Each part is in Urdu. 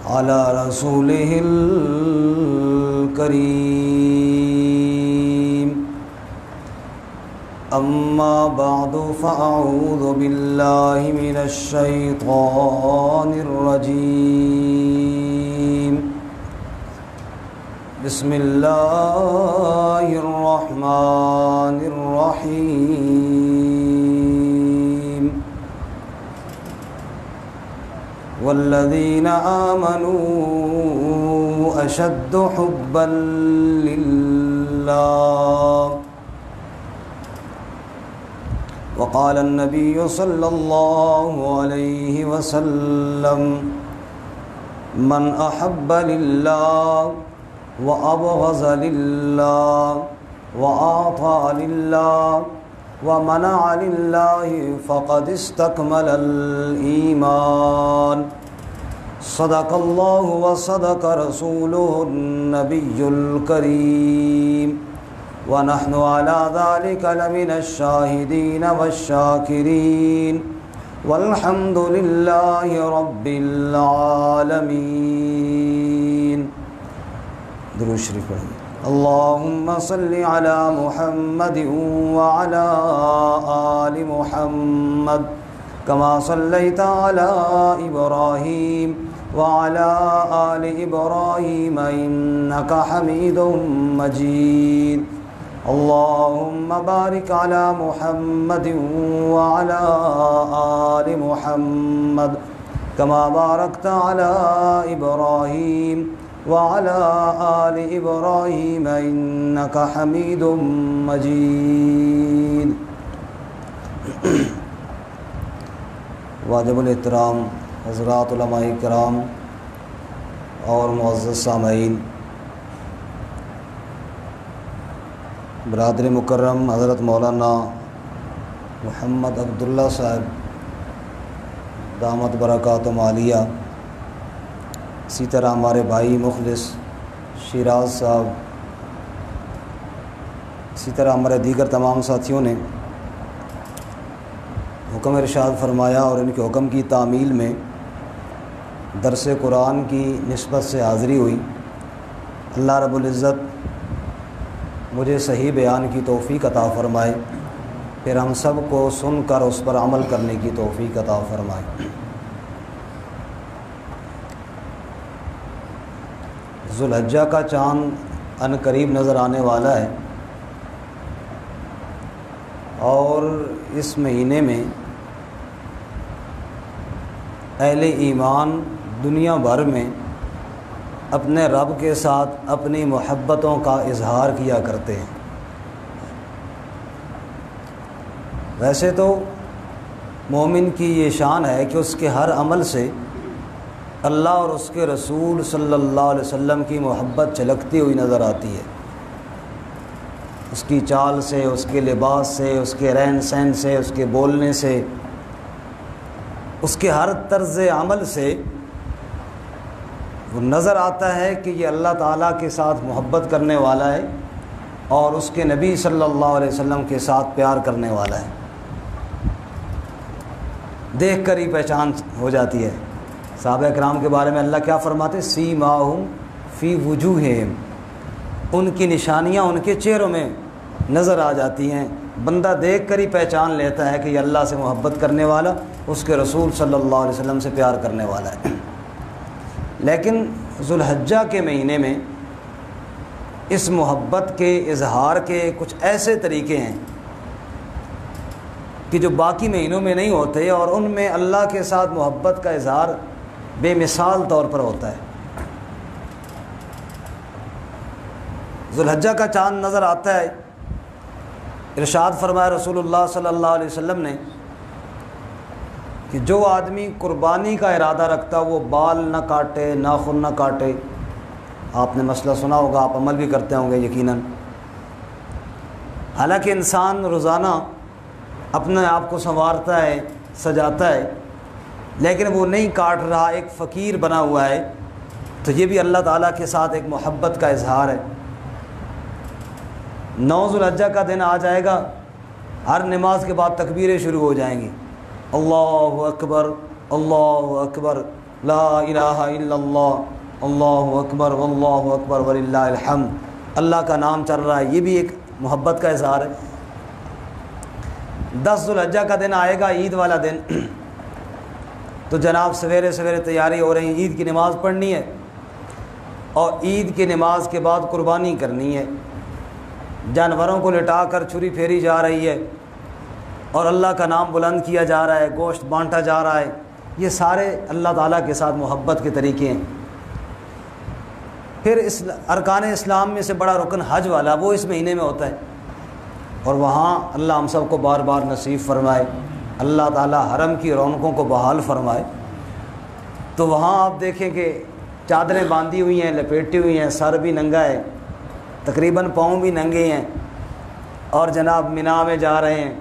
على رسوله الكريم. أما بعد فأعوذ بالله من الشيطان الرجيم. بسم الله الرحمن الرحيم. والذين آمنوا أشد حبا لله. وقال النبي صلى الله عليه وسلم: من أحب لله وأبغض لله وأعطى لله ومنع لله فقد استكمل الإيمان. صدق الله وصدق رسوله النبي الكريم، ونحن على ذلك لمن الشاهدين والشاكرين، والحمد لله رب العالمين. درود شریف پڑھیں. اللهم صل على محمد وعلى آل محمد كما صليت على إبراهيم وعلى آل إبراهيم إنك حميد مجيد. اللهم بارك على محمد وعلى آل محمد كما باركت على إبراهيم وعلى آل إبراهيم إنك حميد مجيد. واجب الاحترام حضرات علماء کرام اور معزز سامعین، برادر مکرم حضرت مولانا محمد عبداللہ صاحب دامت برکاتہم عالیہ، اسی طرح ہمارے بھائی مخلص شیراز صاحب، اسی طرح ہمارے دیگر تمام ساتھیوں نے حکم ارشاد فرمایا اور ان کے حکم کی تعمیل میں درس قرآن کی نسبت سے حاضری ہوئی. اللہ رب العزت مجھے صحیح بیان کی توفیق عطا فرمائے، پھر ہم سب کو سن کر اس پر عمل کرنے کی توفیق عطا فرمائے. ذوالحجہ کا چاند ان قریب نظر آنے والا ہے، اور اس مہینے میں اہل ایمان دنیا بھر میں اپنے رب کے ساتھ اپنی محبتوں کا اظہار کیا کرتے ہیں. ویسے تو مومن کی یہ شان ہے کہ اس کے ہر عمل سے اللہ اور اس کے رسول صلی اللہ علیہ وسلم کی محبت جھلکتی ہوئی نظر آتی ہے. اس کی چال سے، اس کے لباس سے، اس کے رہن سہن سے، اس کے بولنے سے، اس کے ہر طرز عمل سے وہ نظر آتا ہے کہ یہ اللہ تعالیٰ کے ساتھ محبت کرنے والا ہے اور اس کے نبی صلی اللہ علیہ وسلم کے ساتھ پیار کرنے والا ہے. دیکھ کر ہی پہچان ہو جاتی ہے. صحابہ کرام کے بارے میں اللہ کیا فرماتے؟ سیماہم فی وجوہہم، ان کی نشانیاں ان کے چہروں میں نظر آ جاتی ہیں. بندہ دیکھ کر ہی پہچان لیتا ہے کہ یہ اللہ سے محبت کرنے والا، اس کے رسول صلی اللہ علیہ وسلم سے پیار کرنے والا ہے. لیکن ذوالحجہ کے مہینے میں اس محبت کے اظہار کے کچھ ایسے طریقے ہیں کہ جو باقی مہینوں میں نہیں ہوتے، اور ان میں اللہ کے ساتھ محبت کا اظہار بے مثال طور پر ہوتا ہے. ذوالحجہ کا چاند نظر آتا ہے، ارشاد فرمایا رسول اللہ صلی اللہ علیہ وسلم نے کہ جو آدمی قربانی کا ارادہ رکھتا وہ بال نہ کاٹے، ناخن نہ کاٹے. آپ نے مسئلہ سنا ہوگا، آپ عمل بھی کرتے ہوں گے یقیناً. حالانکہ انسان روزانہ اپنے آپ کو سنوارتا ہے، سجاتا ہے، لیکن وہ نہیں کاٹ رہا، ایک فقیر بنا ہوا ہے، تو یہ بھی اللہ تعالیٰ کے ساتھ ایک محبت کا اظہار ہے. 9 ذوالحجہ کا دن آ جائے گا، ہر نماز کے بعد تکبیریں شروع ہو جائیں گی، اللہ اکبر اللہ اکبر. لا الہ الا اللہ اللہ اکبر واللہ اکبر وللہ الحمد، اللہ کا نام چل رہا ہے، یہ بھی ایک محبت کا اظہار ہے۔ 10 ذوالحجہ کا دن آئے گا، عید والا دن، تو جناب سویرے سویرے تیاری ہو رہی ہے، عید کی نماز پڑھنی ہے، اور عید کی نماز کے بعد قربانی کرنی ہے، جانوروں کو لٹا کر چھری پھیری جا رہی ہے، اور اللہ کا نام بلند کیا جا رہا ہے، گوشت بانٹا جا رہا ہے۔ یہ سارے اللہ تعالیٰ کے ساتھ محبت کے طریقے ہیں۔ پھر ارکان اسلام میں سے بڑا رکن حج والا، وہ اس مہینے میں ہوتا ہے، اور وہاں اللہ ہم سب کو بار بار نصیب فرمائے، اللہ تعالیٰ حرم کی رونقوں کو بحال فرمائے۔ تو وہاں آپ دیکھیں کہ چادریں باندھی ہوئی ہیں، لپیٹی ہوئی ہیں، سر بھی ننگا ہے، تقریباً پاؤں بھی ننگے ہیں، اور جناب مینا میں جا رہے ہیں،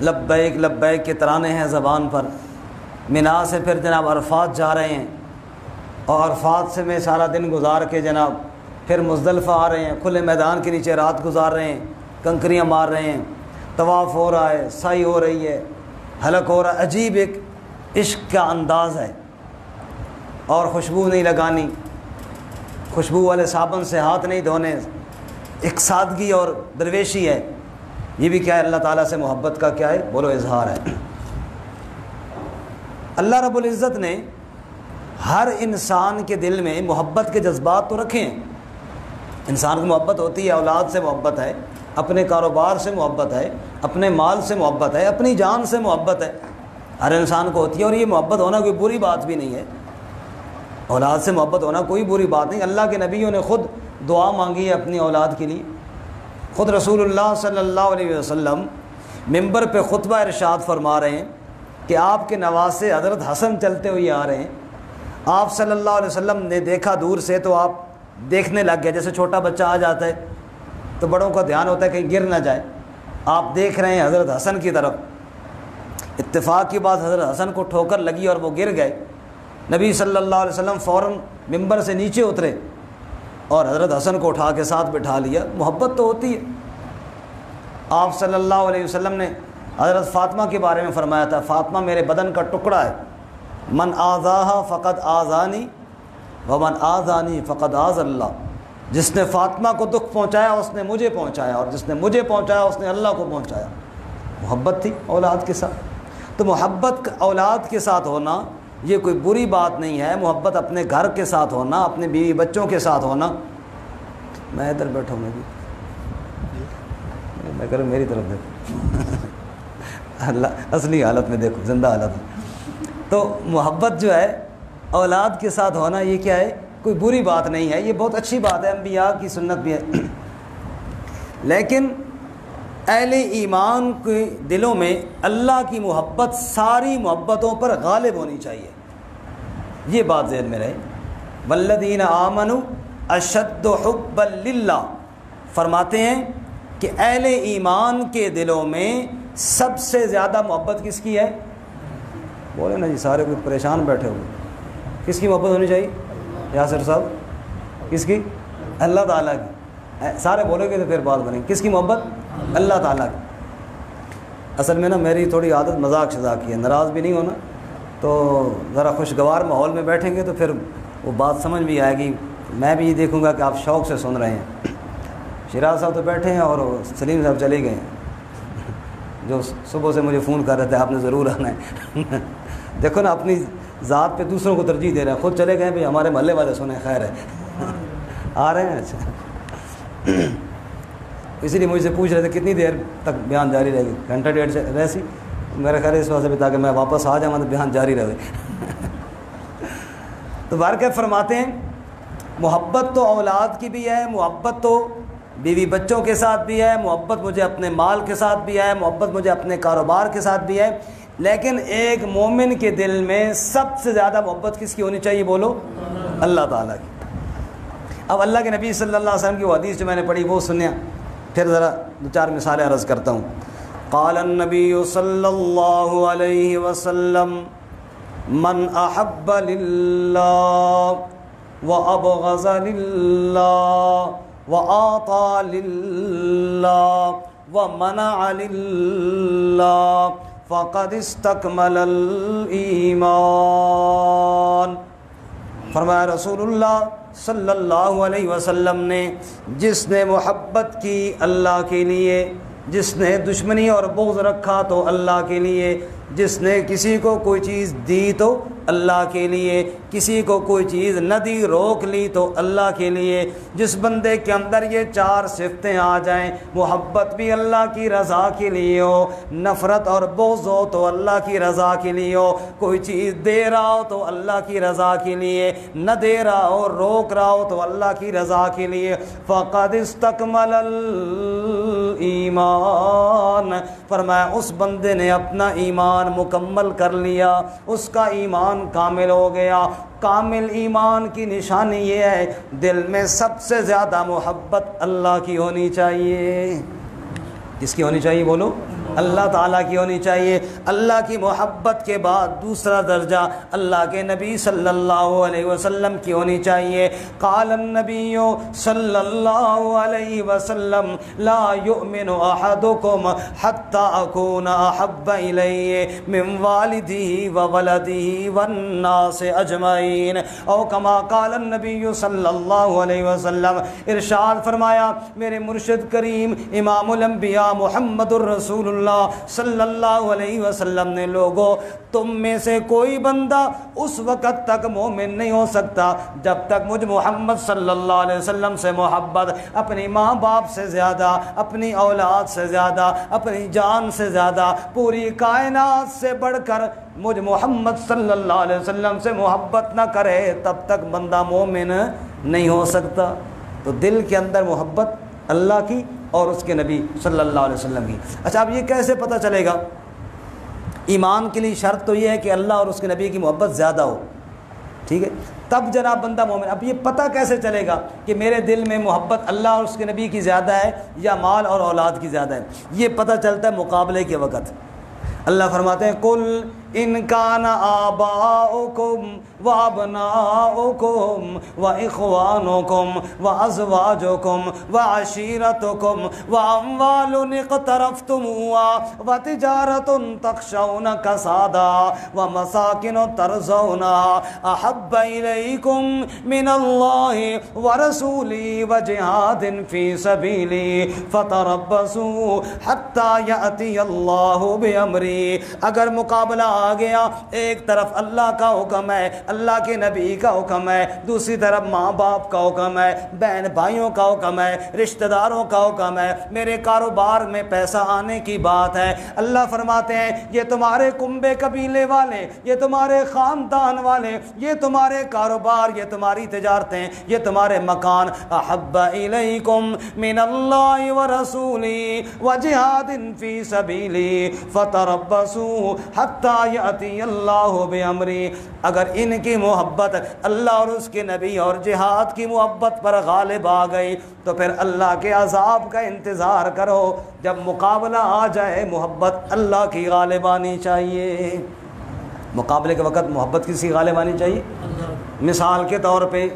لبیک لبیک کے ترانے ہیں زبان پر۔ مینا سے پھر جناب عرفات جا رہے ہیں، اور عرفات سے میں سارا دن گزار کے جناب پھر مزدلفہ آ رہے ہیں، کھلے میدان کے نیچے رات گزار رہے ہیں، کنکریاں مار رہے ہیں، طواف ہو رہا ہے، سعی ہو رہی ہے، حلق ہو رہا ہے۔ عجیب ایک عشق کا انداز ہے، اور خوشبو نہیں لگانی، خوشبو والے صابن سے ہاتھ نہیں دھونے، ایک سادگی اور درویشی ہے۔ یہ بھی کیا ہے؟ اللہ تعالیٰ سے محبت کا کیا ہے؟ بولو اظہار ہے۔ اللہ رب العزت نے ہر انسان کے دل میں محبت کے جذبات تو رکھے ہیں۔ انسان کو محبت ہوتی ہے، اولاد سے محبت ہے، اپنے کاروبار سے محبت ہے، اپنے مال سے محبت ہے، اپنی جان سے محبت ہے، ہر انسان کو ہوتی ہے، اور یہ محبت ہونا کوئی بری بات بھی نہیں ہے۔ اولاد سے محبت ہونا کوئی بری بات نہیں۔ اللہ کے نبیوں نے خود دعا مانگی ہے اپنی اولاد کے لیے۔ خود رسول اللہ صلی اللہ علیہ وسلم منبر پہ خطبہ ارشاد فرما رہے ہیں کہ آپ کے نواسے حضرت حسن چلتے ہوئے آ رہے ہیں، آپ صلی اللہ علیہ وسلم نے دیکھا دور سے تو آپ دیکھنے لگ گئے، جیسے چھوٹا بچہ آ جاتا ہے تو بڑوں کا دھیان ہوتا ہے کہیں گر نہ جائے، آپ دیکھ رہے ہیں حضرت حسن کی طرف۔ اتفاق کی بات، حضرت حسن کو ٹھوکر لگی اور وہ گر گئے۔ نبی صلی اللہ علیہ وسلم فوراً منبر سے نیچے اترے اور حضرت حسن کو اٹھا کے ساتھ بٹھا لیا۔ محبت تو ہوتی ہے۔ آپ صلی اللہ علیہ وسلم نے حضرت فاطمہ کے بارے میں فرمایا تھا، فاطمہ میرے بدن کا ٹکڑا ہے، من آذاہا فقد آذانی ومن آذانی فقد آذ اللہ، جس نے فاطمہ کو دکھ پہنچایا اس نے مجھے پہنچایا، اور جس نے مجھے پہنچایا اس نے اللہ کو پہنچایا۔ محبت تھی اولاد کے ساتھ۔ تو محبت اولاد کے ساتھ ہونا یہ کوئی بری بات نہیں ہے۔ محبت اپنے گھر کے ساتھ ہونا، اپنے بیوی بچوں کے ساتھ ہونا۔ میں ادھر بیٹھا ہوں، میں کروں میری طرف دیکھو، اللہ اصلی حالت میں دیکھو، زندہ حالت میں۔ تو محبت جو ہے اولاد کے ساتھ ہونا یہ کیا ہے؟ کوئی بری بات نہیں ہے، یہ بہت اچھی بات ہے، انبیاء کی سنت بھی ہے۔ لیکن اہل ایمان کے دلوں میں اللہ کی محبت ساری محبتوں پر غالب ہونی چاہیے، یہ بات ذہن میں رہے۔ والذین آمنوا اشد حبا للہ، فرماتے ہیں کہ اہل ایمان کے دلوں میں سب سے زیادہ محبت کس کی ہے؟ بولے نا جی، سارے کوئی پریشان بیٹھے ہوئے۔ کس کی محبت ہونی چاہیے یاسر صاحب؟ کس کی؟ اللہ تعالیٰ کی۔ سارے بولے گے تو پھر بات بنے گی۔ کس کی محبت؟ اللہ تعالیٰ کی۔ اصل میں نا میری تھوڑی عادت مذاق شذاق کی ہے، ناراض بھی نہیں ہونا، تو ذرا خوشگوار ماحول میں بیٹھیں گے تو پھر وہ بات سمجھ بھی آئے گی۔ میں بھی یہ دیکھوں گا کہ آپ شوق سے سن رہے ہیں۔ شیراز صاحب تو بیٹھے ہیں اور سلیم صاحب چلے گئے ہیں، جو صبح سے مجھے فون کر رہے تھے آپ نے ضرور آنا ہے۔ دیکھو نا، اپنی ذات پہ دوسروں کو ترجیح دے رہے ہیں، خود چلے گئے بھائی ہمارے محلے والے سنیں، خیر ہے آ رہے ہیں۔ اچھا، اسی لیے مجھ سے پوچھ رہے تھے کتنی دیر تک بیان جاری رہے گی؟ گھنٹہ ڈیڑھ سے ویسی میرا خیال ہے اس واسطے بھی تاکہ میں واپس آ جاؤں تو بیان جاری رہے۔ تو بارکہ فرماتے ہیں محبت تو اولاد کی بھی ہے، محبت تو بیوی بچوں کے ساتھ بھی ہے، محبت مجھے اپنے مال کے ساتھ بھی ہے، محبت مجھے اپنے کاروبار کے ساتھ بھی ہے، لیکن ایک مومن کے دل میں سب سے زیادہ محبت کس کی ہونی چاہیے؟ بولو، اللہ تعالیٰ کی۔ اب اللہ کے نبی صلی اللہ علیہ وسلم کی وہ حدیث جو میں نے پڑھی وہ سنیا، پھر ذرا دو چار مثالیں عرض کرتا ہوں۔ قال النبی صلی اللہ علیہ وسلم من احب للہ وابغض للہ وآطى للہ ومنع للہ فقد استکمل الایمان۔ فرمایا رسول اللہ صلی اللہ علیہ وسلم نے، جس نے محبت کی اللہ کے لیے، جس نے دشمنی اور بغض رکھا تو اللہ کے لیے، جس نے کسی کو کوئی چیز دی تو اللہ کے لیے، کسی کو کوئی چیز نہ دی روک لی تو اللہ کے لیے، جس بندے کے اندر یہ چار صفتیں آ جائیں، محبت بھی اللہ کی رضا کے لیے ہو، نفرت اور بغض ہو تو اللہ کی رضا کے لیے ہو، کوئی چیز دے رہا ہو تو اللہ کی رضا کے لیے، نہ دے رہا ہو روک رہا ہو تو اللہ کی رضا کے لیے، فقد استکمل الایمان، فرمایا اس بندے نے اپنا ایمان مکمل کر لیا، اس کا ایمان کامل ہو گیا۔ کامل ایمان کی نشانی یہ ہے دل میں سب سے زیادہ محبت اللہ کی ہونی چاہیے۔ کس کی ہونی چاہیے بولو؟ اللہ تعالیٰ کی ہونی چاہیے۔ اللہ کی محبت کے بعد دوسرا درجہ اللہ کے نبی صلی اللہ علیہ وسلم کی ہونی چاہیے۔ قال النبی صلی اللہ علیہ وسلم لا یؤمن احدکم حتی اکون احب الیہ من والدہ وولدہ والناس اجمعین، او کما قال النبی صلی اللہ علیہ وسلم۔ ارشاد فرمایا میرے مرشد کریم امام الانبیاء محمد الرسول اللہ صلی اللہ علیہ وسلم نے، لوگوں تم میں سے کوئی بندہ اس وقت تک مومن نہیں ہو سکتا جب تک مجھ محمد صلی اللہ علیہ وسلم سے محبت، اپنی ماں باپ سے زیادہ، اپنی اولاد سے زیادہ، اپنی جان سے زیادہ، پوری کائنات سے بڑھ کر مجھ محمد صلی اللہ علیہ وسلم سے محبت نہ کرے تب تک بندہ مومن نہیں ہو سکتا۔ تو دل کے اندر محبت اللہ کی اور اس کے نبی صلی اللہ علیہ وسلم کی۔ اچھا اب یہ کیسے پتہ چلے گا؟ ایمان کے لیے شرط تو یہ ہے کہ اللہ اور اس کے نبی کی محبت زیادہ ہو، ٹھیک ہے، تب جناب بندہ مومن۔ اب یہ پتہ کیسے چلے گا کہ میرے دل میں محبت اللہ اور اس کے نبی کی زیادہ ہے یا مال اور اولاد کی زیادہ ہے؟ یہ پتہ چلتا ہے مقابلے کے وقت۔ اللہ فرماتے ہیں قل ان کان آباؤکم وابناؤکم واخوانکم وازواجکم وعشیرتکم واموال اقترفتموها وتجارۃ تخشون کسادها ومساکن ترضونها احب الیکم من اللہ ورسولہ وجہاد فی سبیلی فتربصوا حتی یأتی اللہ بامرہ۔ اگر مقابلہ آ گیا، ایک طرف اللہ کا حکم ہے، اللہ کے نبی کا حکم ہے، دوسری طرف ماں باپ کا حکم ہے، بہن بھائیوں کا حکم ہے، رشتہ داروں کا حکم ہے، میرے کاروبار میں پیسہ آنے کی بات ہے، اللہ فرماتے ہیں یہ تمہارے کنبے قبیلے والے، یہ تمہارے خاندان والے، یہ تمہارے کاروبار، یہ تمہاری تجارتیں، یہ تمہارے مکان، احب الیکم من اللہ ورسولہ وجہاد فی سبیلی فتربصوا حتی یأتی اللہ بامرہ۔ اگر ان کی محبت اللہ اور اس کے نبی اور جہاد کی محبت پر غالب آ گئی تو پھر اللہ کے عذاب کا انتظار کرو۔ جب مقابلہ آ جائے محبت اللہ کی غالب آنی چاہیے۔ مقابلے کے وقت محبت کسی غالب آنی چاہیے۔ مثال کے طور پہ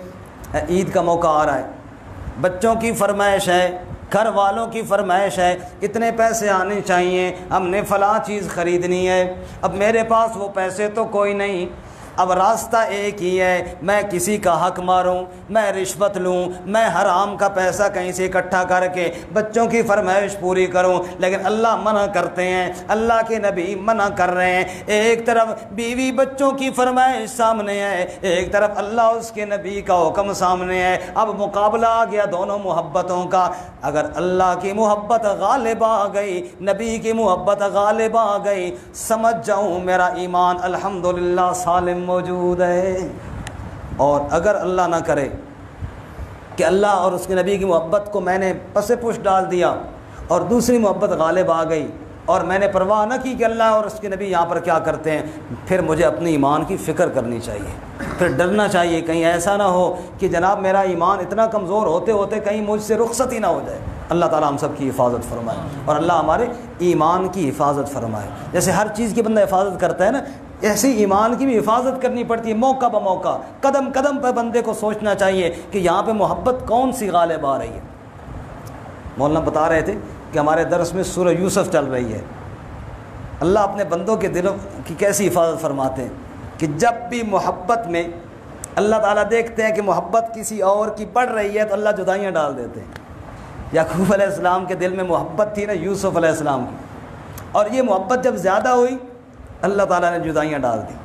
عید کا موقع آ رہا ہے، بچوں کی فرمائش ہے، گھر والوں کی فرمائش ہے، اتنے پیسے آنے چاہیے، ہم نے فلاں چیز خریدنی ہے۔ اب میرے پاس وہ پیسے تو کوئی نہیں، اب راستہ ایک ہی ہے، میں کسی کا حق ماروں، میں رشوت لوں، میں حرام کا پیسہ کہیں سے اکٹھا کر کے بچوں کی فرمائش پوری کروں۔ لیکن اللہ منع کرتے ہیں، اللہ کے نبی منع کر رہے ہیں۔ ایک طرف بیوی بچوں کی فرمائش سامنے ہے، ایک طرف اللہ اس کے نبی کا حکم سامنے ہے۔ اب مقابلہ آ گیا دونوں محبتوں کا۔ اگر اللہ کی محبت غالب آ گئی، نبی کی محبت غالب آ گئی، سمجھ جاؤں میرا ایمان الحمدللہ سالم موجود ہے۔ اور اگر اللہ نہ کرے کہ اللہ اور اس کے نبی کی محبت کو میں نے پس پش ڈال دیا اور دوسری محبت غالب آ گئی اور میں نے پرواہ نہ کی کہ اللہ اور اس کے نبی یہاں پر کیا کرتے ہیں، پھر مجھے اپنے ایمان کی فکر کرنی چاہیے، پھر ڈرنا چاہیے کہیں ایسا نہ ہو کہ جناب میرا ایمان اتنا کمزور ہوتے ہوتے کہیں مجھ سے رخصت ہی نہ ہو جائے۔ اللہ تعالیٰ ہم سب کی حفاظت فرمائے اور اللہ ہمارے ایمان کی حفاظت فرمائے۔ جیسے ہر چیز کی بندہ حفاظت کرتا ہے نا، ایسی ایمان کی بھی حفاظت کرنی پڑتی ہے، موقع بہ موقع، قدم قدم پہ بندے کو سوچنا چاہیے کہ یہاں پہ محبت کون سی غالب آ رہی ہے۔ مولانا بتا رہے تھے کہ ہمارے درس میں سورہ یوسف چل رہی ہے، اللہ اپنے بندوں کے دلوں کی کیسی حفاظت فرماتے ہیں کہ جب بھی محبت میں اللہ تعالیٰ دیکھتے ہیں کہ محبت کسی اور کی بڑھ رہی ہے تو اللہ جدائیاں ڈال دیتے ہیں۔ یعقوب علیہ السلام کے دل میں محبت تھی نا یوسف علیہ السلام کی، اور یہ محبت جب زیادہ ہوئی اللہ تعالیٰ نے جدائیاں ڈال دی،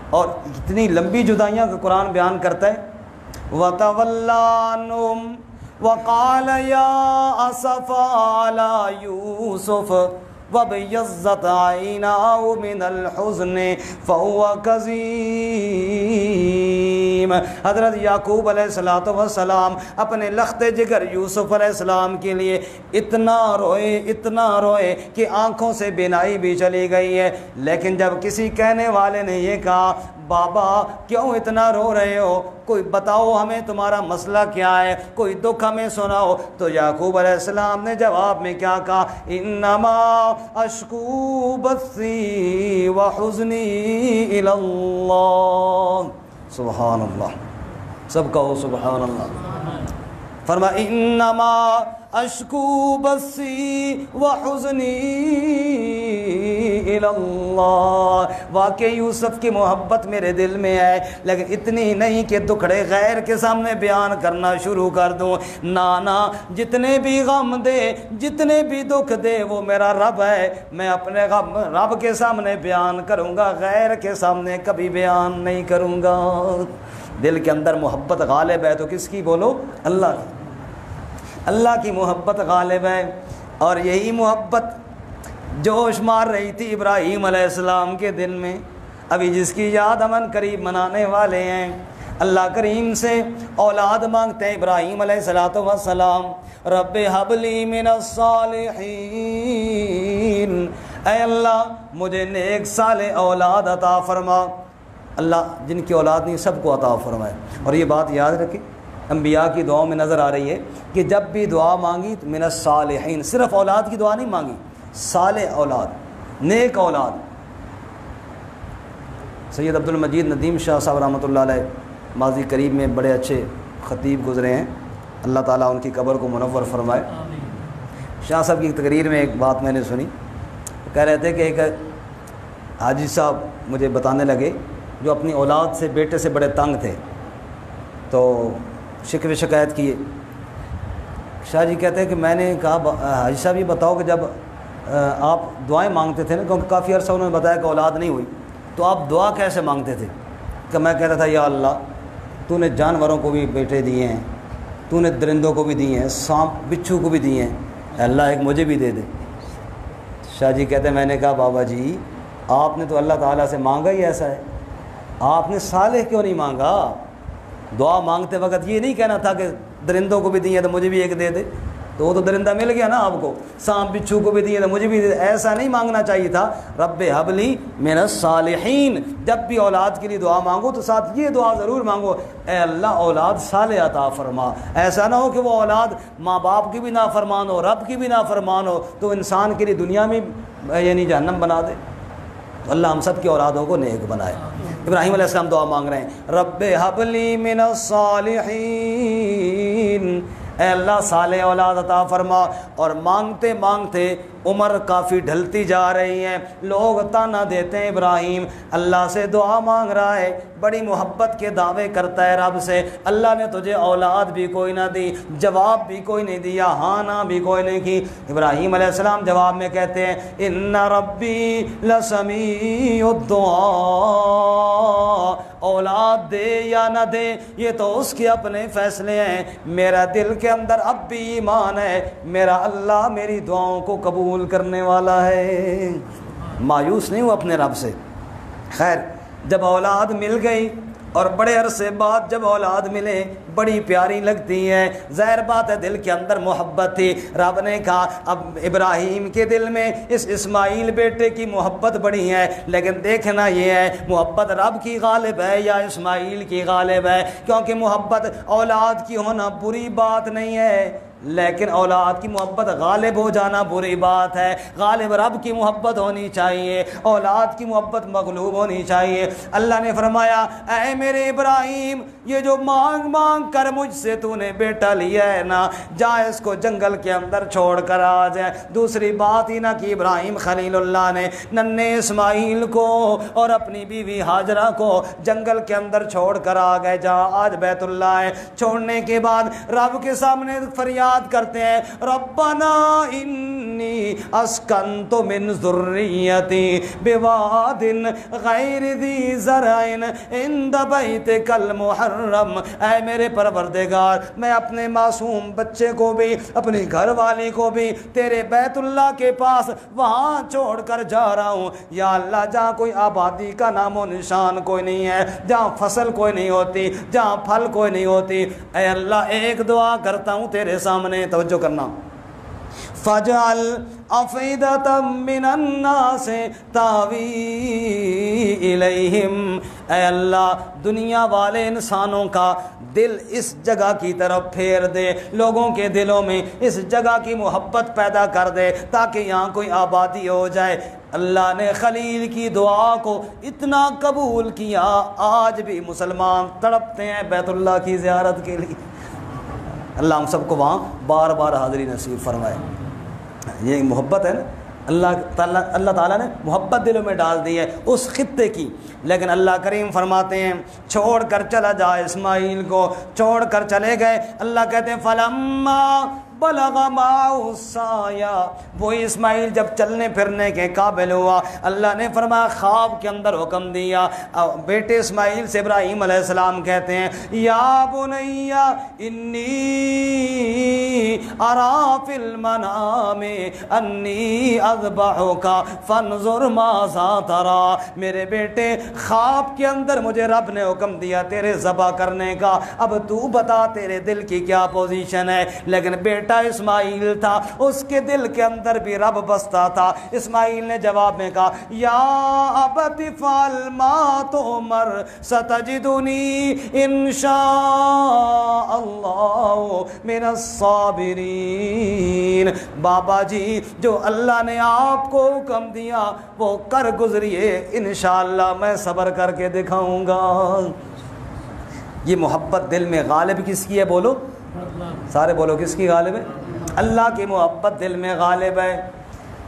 اور اتنی لمبی جدائیاں کہ قرآن بیان کرتا ہے وَتَوَلَّىٰ عَنْهُمْ وَقَالَ يَا أَسَفَىٰ عَلَىٰ يُوسُفَ وَابْيَضَّتْ عَيْنَاهُ مِنَ الْحُزْنِ فَهُوَ كَظِيمٌ۔ حضرت یعقوب علیہ السلام اپنے لخت جگر یوسف علیہ السلام کے لیے اتنا روئے کہ آنکھوں سے بینائی بھی چلی گئی ہے، لیکن جب کسی کہنے والے نے یہ کہا بابا کیوں اتنا رو رہے ہو، کوئی بتاؤ ہمیں تمہارا مسئلہ کیا ہے، کوئی دکھ ہمیں سناؤ، تو یعقوب علیہ السلام نے جواب میں کیا کہا انما اشکو بثی وحزنی الی اللہ۔ سبحان اللہ، سب کہو سبحان اللہ۔ فرما انما اشکو بثی وحزنی الی اللہ، واقعی یوسف کی محبت میرے دل میں ہے، لیکن اتنی نہیں کہ دکھڑے غیر کے سامنے بیان کرنا شروع کر دوں۔ نانا جتنے بھی غم دے، جتنے بھی دکھ دے، وہ میرا رب ہے، میں اپنے غم رب کے سامنے بیان کروں گا، غیر کے سامنے کبھی بیان نہیں کروں گا۔ دل کے اندر محبت غالب ہے تو کس کی بولو؟ اللہ کی، اللہ کی محبت غالب ہے، اور یہی محبت جوش مار رہی تھی ابراہیم علیہ السلام کے دل میں، ابھی جس کی یاد امن قریب منانے والے ہیں۔ اللہ کریم سے اولاد مانگتے ہیں ابراہیم علیہ السلام، رب حب لی من الصالحین، اے اللہ مجھے نیک صالح اولاد عطا فرما۔ اللہ جن کی اولاد نہیں سب کو عطا فرمائے، اور یہ بات یاد رکھیں انبیاء کی دعاؤں میں نظر آ رہی ہے کہ جب بھی دعا مانگی تو من الصالحین، صرف اولاد کی دعا نہیں مانگی، صالح اولاد، نیک اولاد۔ سید عبد المجید ندیم شاہ صاحب رحمۃ اللہ علیہ ماضی قریب میں بڑے اچھے خطیب گزرے ہیں، اللہ تعالیٰ ان کی قبر کو منور فرمائے۔ شاہ صاحب کی تقریر میں ایک بات میں نے سنی، کہہ رہے تھے کہ ایک حاجی صاحب مجھے بتانے لگے جو اپنی اولاد سے، بیٹے سے بڑے تنگ تھے، تو شکوے شکایت کیے۔ شاہ جی کہتے ہیں کہ میں نے کہا حاجی صاحب یہ بتاؤ کہ جب آپ دعائیں مانگتے تھے نا، کیونکہ کافی عرصہ انہوں نے بتایا کہ اولاد نہیں ہوئی، تو آپ دعا کیسے مانگتے تھے؟ کہ میں کہتا تھا یا اللہ تو نے جانوروں کو بھی بیٹے دیے ہیں، تو نے درندوں کو بھی دیے ہیں، سانپ بچھو کو بھی دیے ہیں، اللہ ایک مجھے بھی دے دے۔ شاہ جی کہتے ہیں میں نے کہا بابا جی آپ نے تو اللہ تعالیٰ سے مانگا ہی ایسا ہے، آپ نے صالح کیوں نہیں مانگا؟ دعا مانگتے وقت یہ نہیں کہنا تھا کہ درندوں کو بھی دیے تو مجھے بھی ایک دے دے، تو وہ تو درندہ مل گیا نا آپ کو، سانپ بچھو کو بھی دیے تو مجھے بھی دے دے، ایسا نہیں مانگنا چاہیے تھا۔ رب حب لی من الصالحین، جب بھی اولاد کے لیے دعا مانگو تو ساتھ یہ دعا ضرور مانگو اے اللہ اولاد صالح عطا فرما۔ ایسا نہ ہو کہ وہ اولاد ماں باپ کی بھی نافرمان ہو، رب کی بھی نافرمان ہو، تو انسان کے لیے دنیا میں یعنی جہنم بنا دے۔ اللہ ہم سب کی اولادوں کو نیک بنائے۔ ابراہیم علیہ السلام دعا مانگ رہے ہیں رب حب لی من الصالحین، اے اللہ صالح اولاد عطا فرما۔ اور مانگتے مانگتے عمر کافی ڈھلتی جا رہی ہے، لوگ تانا دیتے ہیں ابراہیم اللہ سے دعا مانگ رہا ہے، بڑی محبت کے دعوے کرتا ہے رب سے، اللہ نے تجھے اولاد بھی کوئی نہ دی، جواب بھی کوئی نہیں دیا، ہاں نہ بھی کوئی نہیں کی۔ ابراہیم علیہ السلام جواب میں کہتے ہیں ان ربی لسمیع الدعاء، اولاد دے یا نہ دے یہ تو اس کے اپنے فیصلے ہیں، میرا دل کے اندر اب بھی ایمان ہے، میرا اللہ میری دعاؤں کو قبول کرنے والا ہے۔ مایوس نہیں ہوا اپنے رب سے۔ خیر جب اولاد مل گئی، اور بڑے عرصے بعد جب اولاد ملے بڑی پیاری لگتی ہے، ظاہر بات ہے دل کے اندر محبت تھی۔ رب نے کہا اب ابراہیم کے دل میں اس اسماعیل بیٹے کی محبت بڑی ہے، لیکن دیکھنا یہ ہے محبت رب کی غالب ہے یا اسماعیل کی غالب ہے، کیونکہ محبت اولاد کی ہونا بری بات نہیں ہے، لیکن اولاد کی محبت غالب ہو جانا بری بات ہے. غالب رب کی محبت ہونی چاہیے, اولاد کی محبت مغلوب ہونی چاہیے. اللہ نے فرمایا اے میرے ابراہیم, یہ جو مانگ مانگ کر مجھ سے تو نے بیٹا لیا ہے نا, جا اس کو جنگل کے اندر چھوڑ کر آ جائے. دوسری بات ہی نہ کہ ابراہیم خلیل اللہ نے ننھے اسماعیل کو اور اپنی بیوی ہاجرہ کو جنگل کے اندر چھوڑ کر آ گئے جہاں آج بیت اللہ ہے. چھوڑنے کے بعد رب کے سامنے فریاد کرتے ہیں, ربنا انی اسکنت من ذریتی بواد غیر ذی زرع عند بیتک المحرم. اے میرے پروردگار, میں اپنے معصوم بچے کو بھی, اپنی گھر والی کو بھی تیرے بیت اللہ کے پاس وہاں چھوڑ کر جا رہا ہوں. یا اللہ, جہاں کوئی آبادی کا نام و نشان کوئی نہیں ہے, جہاں فصل کوئی نہیں ہوتی, جہاں پھل کوئی نہیں ہوتی, اے اللہ ایک دعا کرتا ہوں تیرے سامنے, توجہ کرنا, فَجْعَلْ أَفْئِدَةً مِّنَ النَّاسِ تَهْوِي إِلَيْهِمْ. اے اللہ دنیا والے انسانوں کا دل اس جگہ کی طرف پھیر دے, لوگوں کے دلوں میں اس جگہ کی محبت پیدا کر دے تاکہ یہاں کوئی آبادی ہو جائے. اللہ نے خلیل کی دعا کو اتنا قبول کیا, آج بھی مسلمان تڑپتے ہیں بیت اللہ کی زیارت کے لیے. اللہ ہم سب کو وہاں بار بار حاضری نصیب فرمائے. یہ محبت ہے نا, اللہ تعالیٰ نے محبت دلوں میں ڈال دی ہے اس خطے کی. لیکن اللہ کریم فرماتے ہیں چھوڑ کر چلا جا, اسماعیل کو چھوڑ کر چلے گئے. اللہ کہتے ہیں فلما بلغ معه السعی, وہی اسماعیل جب چلنے پھرنے کے قابل ہوا, اللہ نے فرمایا خواب کے اندر حکم دیا. بیٹے اسماعیل سے ابراہیم علیہ السلام کہتے ہیں یا بنی انی ارا فی المنام انی اذبحک فانظر ماذا تری. میرے بیٹے خواب کے اندر مجھے رب نے حکم دیا تیرے ذبح کرنے کا, اب تو بتا تیرے دل کی کیا پوزیشن ہے. لیکن بیٹا اسماعیل تھا, اس کے دل کے اندر بھی رب بستا تھا. اسماعیل نے جواب میں کہا یا ابت افعل ما تؤمر ستجدنی انشاء اللہ من الصابرین. بابا جی جو اللہ نے آپ کو حکم دیا وہ کر گزریے, انشاءاللہ میں صبر کر کے دکھاؤں گا. یہ محبت دل میں غالب کس کی ہے؟ بولو سارے بولو, کس کی غالب ہے؟ اللہ کی محبت دل میں غالب ہے.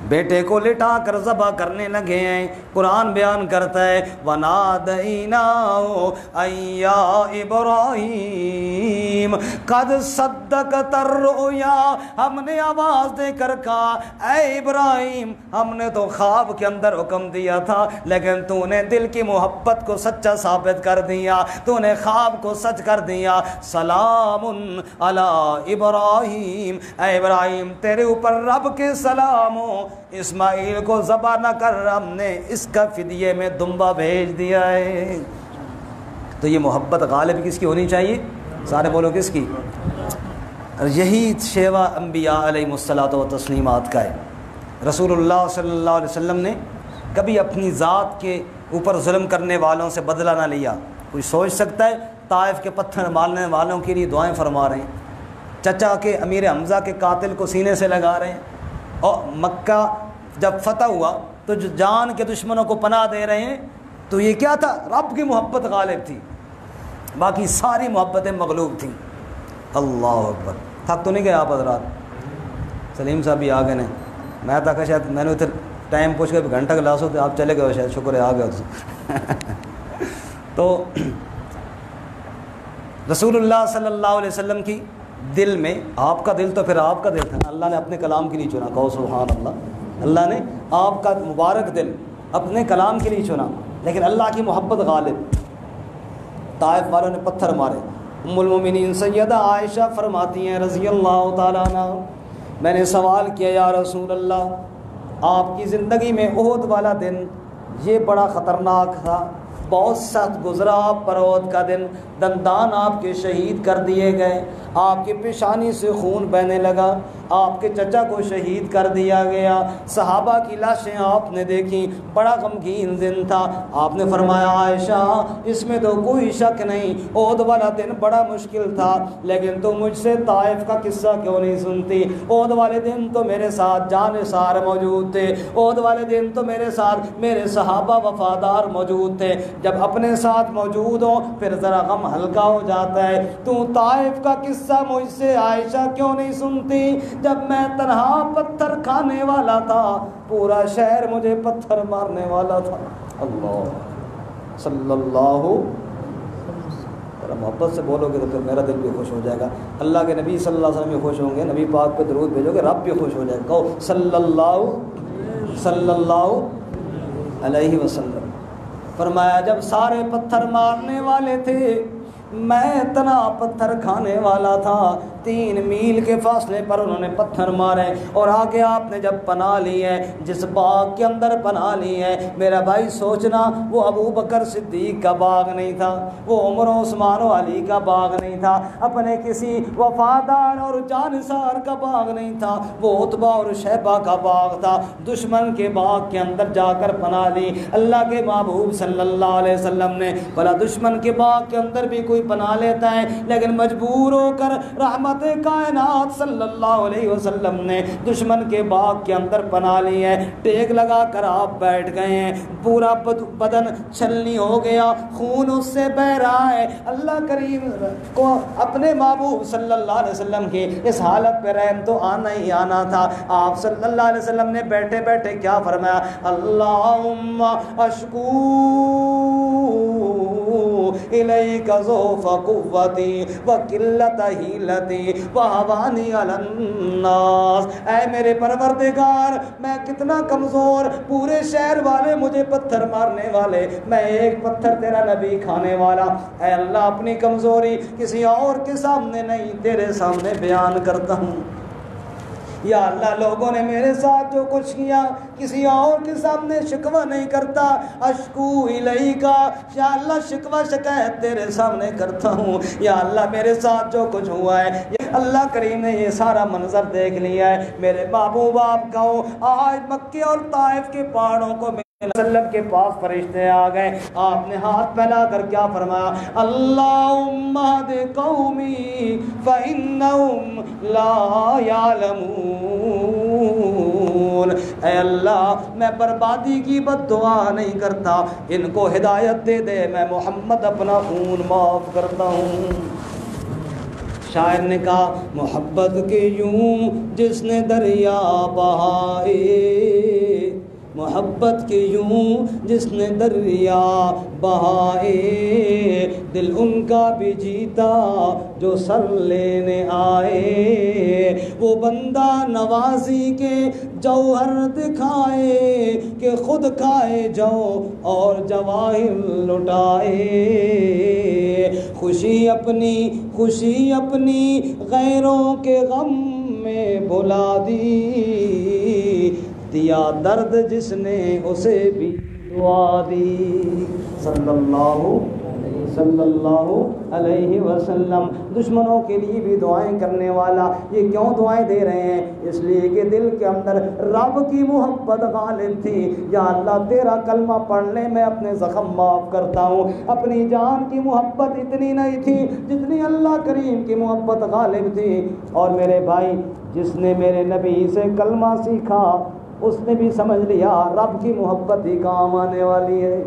بیٹے کو لٹا کر ذبح کرنے لگے ہیں. قرآن بیان کرتا ہے وَنَادَيْنَاهُ أَن يَا إِبْرَاهِيمُ قَدْ صَدَّقْتَ الرُّؤْيَا. ہم نے آواز دے کر کہا اے ابراہیم, ہم نے تو خواب کے اندر حکم دیا تھا لیکن تو نے دل کی محبت کو سچا ثابت کر دیا, تو نے خواب کو سچ کر دیا. سلام علی ابراہیم, اے ابراہیم تیرے اوپر رب کے سلام ہو, اسماعیل کو ذبح نہ کر, ہم نے اس کا فدیے میں دمبا بھیج دیا ہے. تو یہ محبت غالب کس کی ہونی چاہیے؟ سارے بولو کس کی؟ یہی شیوا انبیاء علیہ الصلوۃ و تسلیمات کا ہے. رسول اللہ صلی اللہ علیہ وسلم نے کبھی اپنی ذات کے اوپر ظلم کرنے والوں سے بدلہ نہ لیا. کوئی سوچ سکتا ہے طائف کے پتھر مارنے والوں کے لیے دعائیں فرما رہے ہیں, چچا کے امیر حمزہ کے قاتل کو سینے سے لگا رہے ہیں, اور مکہ جب فتح ہوا تو جو جان کے دشمنوں کو پناہ دے رہے ہیں. تو یہ کیا تھا؟ رب کی محبت غالب تھی, باقی ساری محبتیں مغلوب تھیں. اللہ اکبر. تھک تو نہیں گئے آپ حضرات؟ سلیم صاحب بھی آ گئے. میں تھا کہ شاید میں نے ادھر ٹائم پوچھ کے گھنٹہ گلاس ہوتے, آپ چلے گئے شاید, شکر ہے آ گئے. تو رسول اللہ صلی اللہ علیہ وسلم کی دل میں, آپ کا دل تو پھر آپ کا دل تھا نا, اللہ نے اپنے کلام کے لیے چنا. کہو سبحان اللہ. اللہ نے آپ کا مبارک دل اپنے کلام کے لیے چنا, لیکن اللہ کی محبت غالب. طائف والوں نے پتھر مارے. ام المومنین سیدہ عائشہ فرماتی ہیں رضی اللہ تعالیٰ عنہ, میں نے سوال کیا یا رسول اللہ, آپ کی زندگی میں احد والا دن یہ بڑا خطرناک تھا, بہت سخت گزرا آپ پر احد کا دن, دندان آپ کے شہید کر دیے گئے, آپ کی پیشانی سے خون بہنے لگا, آپ کے چچا کو شہید کر دیا گیا، صحابہ کی لاشیں آپ نے دیکھی، بڑا غمگین دن تھا۔ آپ نے فرمایا عائشہ اس میں تو کوئی شک نہیں، احد والا دن بڑا مشکل تھا، لیکن تو مجھ سے طائف کا قصہ کیوں نہیں سنتی؟ احد والے دن تو میرے ساتھ جانثار موجود تھے، احد والے دن تو میرے ساتھ میرے صحابہ وفادار موجود تھے۔ جب اپنے ساتھ موجود ہو پھر ذرا غم ہلکا ہو جاتا ہے۔ تو طائف کا قصہ مجھ سے عائشہ کیوں نہیں سنتی؟ جب میں تنہا پتھر کھانے والا تھا، پورا شہر مجھے پتھر مارنے والا تھا۔ اللہ صلی اللہ، محبت سے بولو گے تو پھر میرا دل بھی خوش ہو جائے گا، اللہ کے نبی صلی اللہ علیہ وسلم بھی خوش ہوں گے، نبی پاک پہ درود بھیجو گے رب بھی خوش ہو جائے گا۔ کہو صلی اللہ علیہ وسلم۔ فرمایا جب سارے پتھر مارنے والے تھے، میں اتنا پتھر کھانے والا تھا، 3 میل کے فاصلے پر انہوں نے پتھر مارے، اور آگے آپ نے جب پناہ لی ہے، جس باغ کے اندر پناہ لی ہے، میرا بھائی سوچنا وہ ابو بکر صدیق کا باغ نہیں تھا، وہ عمر و عثمان و علی کا باغ نہیں تھا، اپنے کسی وفادار اور جانثار کا باغ نہیں تھا، وہ عتبہ اور شیبہ کا باغ تھا۔ دشمن کے باغ کے اندر جا کر پناہ لی اللہ کے محبوب صلی اللہ علیہ وسلم نے۔ بھلا دشمن کے باغ کے اندر بھی کوئی پناہ لیتا ہے، لیکن مجبور ہو کر رحمت کائنات صلی اللہ علیہ وسلم نے دشمن کے باغ کے اندر پناہ لی ہے۔ ٹیک لگا کر آپ بیٹھ گئے ہیں، پورا بدن چھلنی ہو گیا، خون اس سے بہ رہا ہے۔ اللہ کریم کو اپنے محبوب صلی اللہ علیہ وسلم کی اس حالت پہ رحم تو آنا ہی آنا تھا۔ آپ صلی اللہ علیہ وسلم نے بیٹھے بیٹھے کیا فرمایا؟ اللہم اشکو الیک ضعف قوتی وقلت حیلتی وہوانی علی الناس۔ اے میرے پروردگار میں کتنا کمزور، پورے شہر والے مجھے پتھر مارنے والے، میں ایک پتھر تیرا نبی کھانے والا۔ اے اللہ اپنی کمزوری کسی اور کے سامنے نہیں، تیرے سامنے بیان کرتا ہوں۔ یا اللہ لوگوں نے میرے ساتھ جو کچھ کیا کسی اور کے سامنے شکوہ نہیں کرتا، اشکو الیکا، یا اللہ شکوہ شکایت تیرے سامنے کرتا ہوں۔ یا اللہ میرے ساتھ جو کچھ ہوا ہے، اللہ کریم نے یہ سارا منظر دیکھ لیا ہے۔ میرے محبوب آپ کہو آج مکے اور طائف کے پہاڑوں کو وسلم کے پاس فرشتے آ گئے، آپ نے ہاتھ پھیلا کر کیا فرمایا؟ اللہم اہد قومی فإنہم لا یعلمون۔ اے اللہ میں بربادی کی بد دعا نہیں کرتا، ان کو ہدایت دے دے، میں محمد اپنا خون معاف کرتا ہوں۔ شاعر نے کہا محبت کے یوں جس نے دریا بہائے، محبت کے یوں جس نے دریا بہائے، دل ان کا بھی جیتا جو سر لینے آئے، وہ بندہ نوازی کے جوہر دکھائے کہ خود کھائے جو اور جواہر لٹائے، خوشی اپنی غیروں کے غم میں بھلا دی، دیا درد جس نے اسے بھی دعا دی۔ صلی اللہ علیہ وسلم دشمنوں کے لیے بھی دعائیں کرنے والا۔ یہ کیوں دعائیں دے رہے ہیں؟ اس لیے کہ دل کے اندر رب کی محبت غالب تھی۔ یا اللہ تیرا کلمہ پڑھنے میں اپنے زخم معاف کرتا ہوں۔ اپنی جان کی محبت اتنی نہیں تھی جتنی اللہ کریم کی محبت غالب تھی۔ اور میرے بھائی جس نے میرے نبی سے کلمہ سیکھا اس نے بھی سمجھ لیا رب کی محبت ہی کام آنے والی ہے،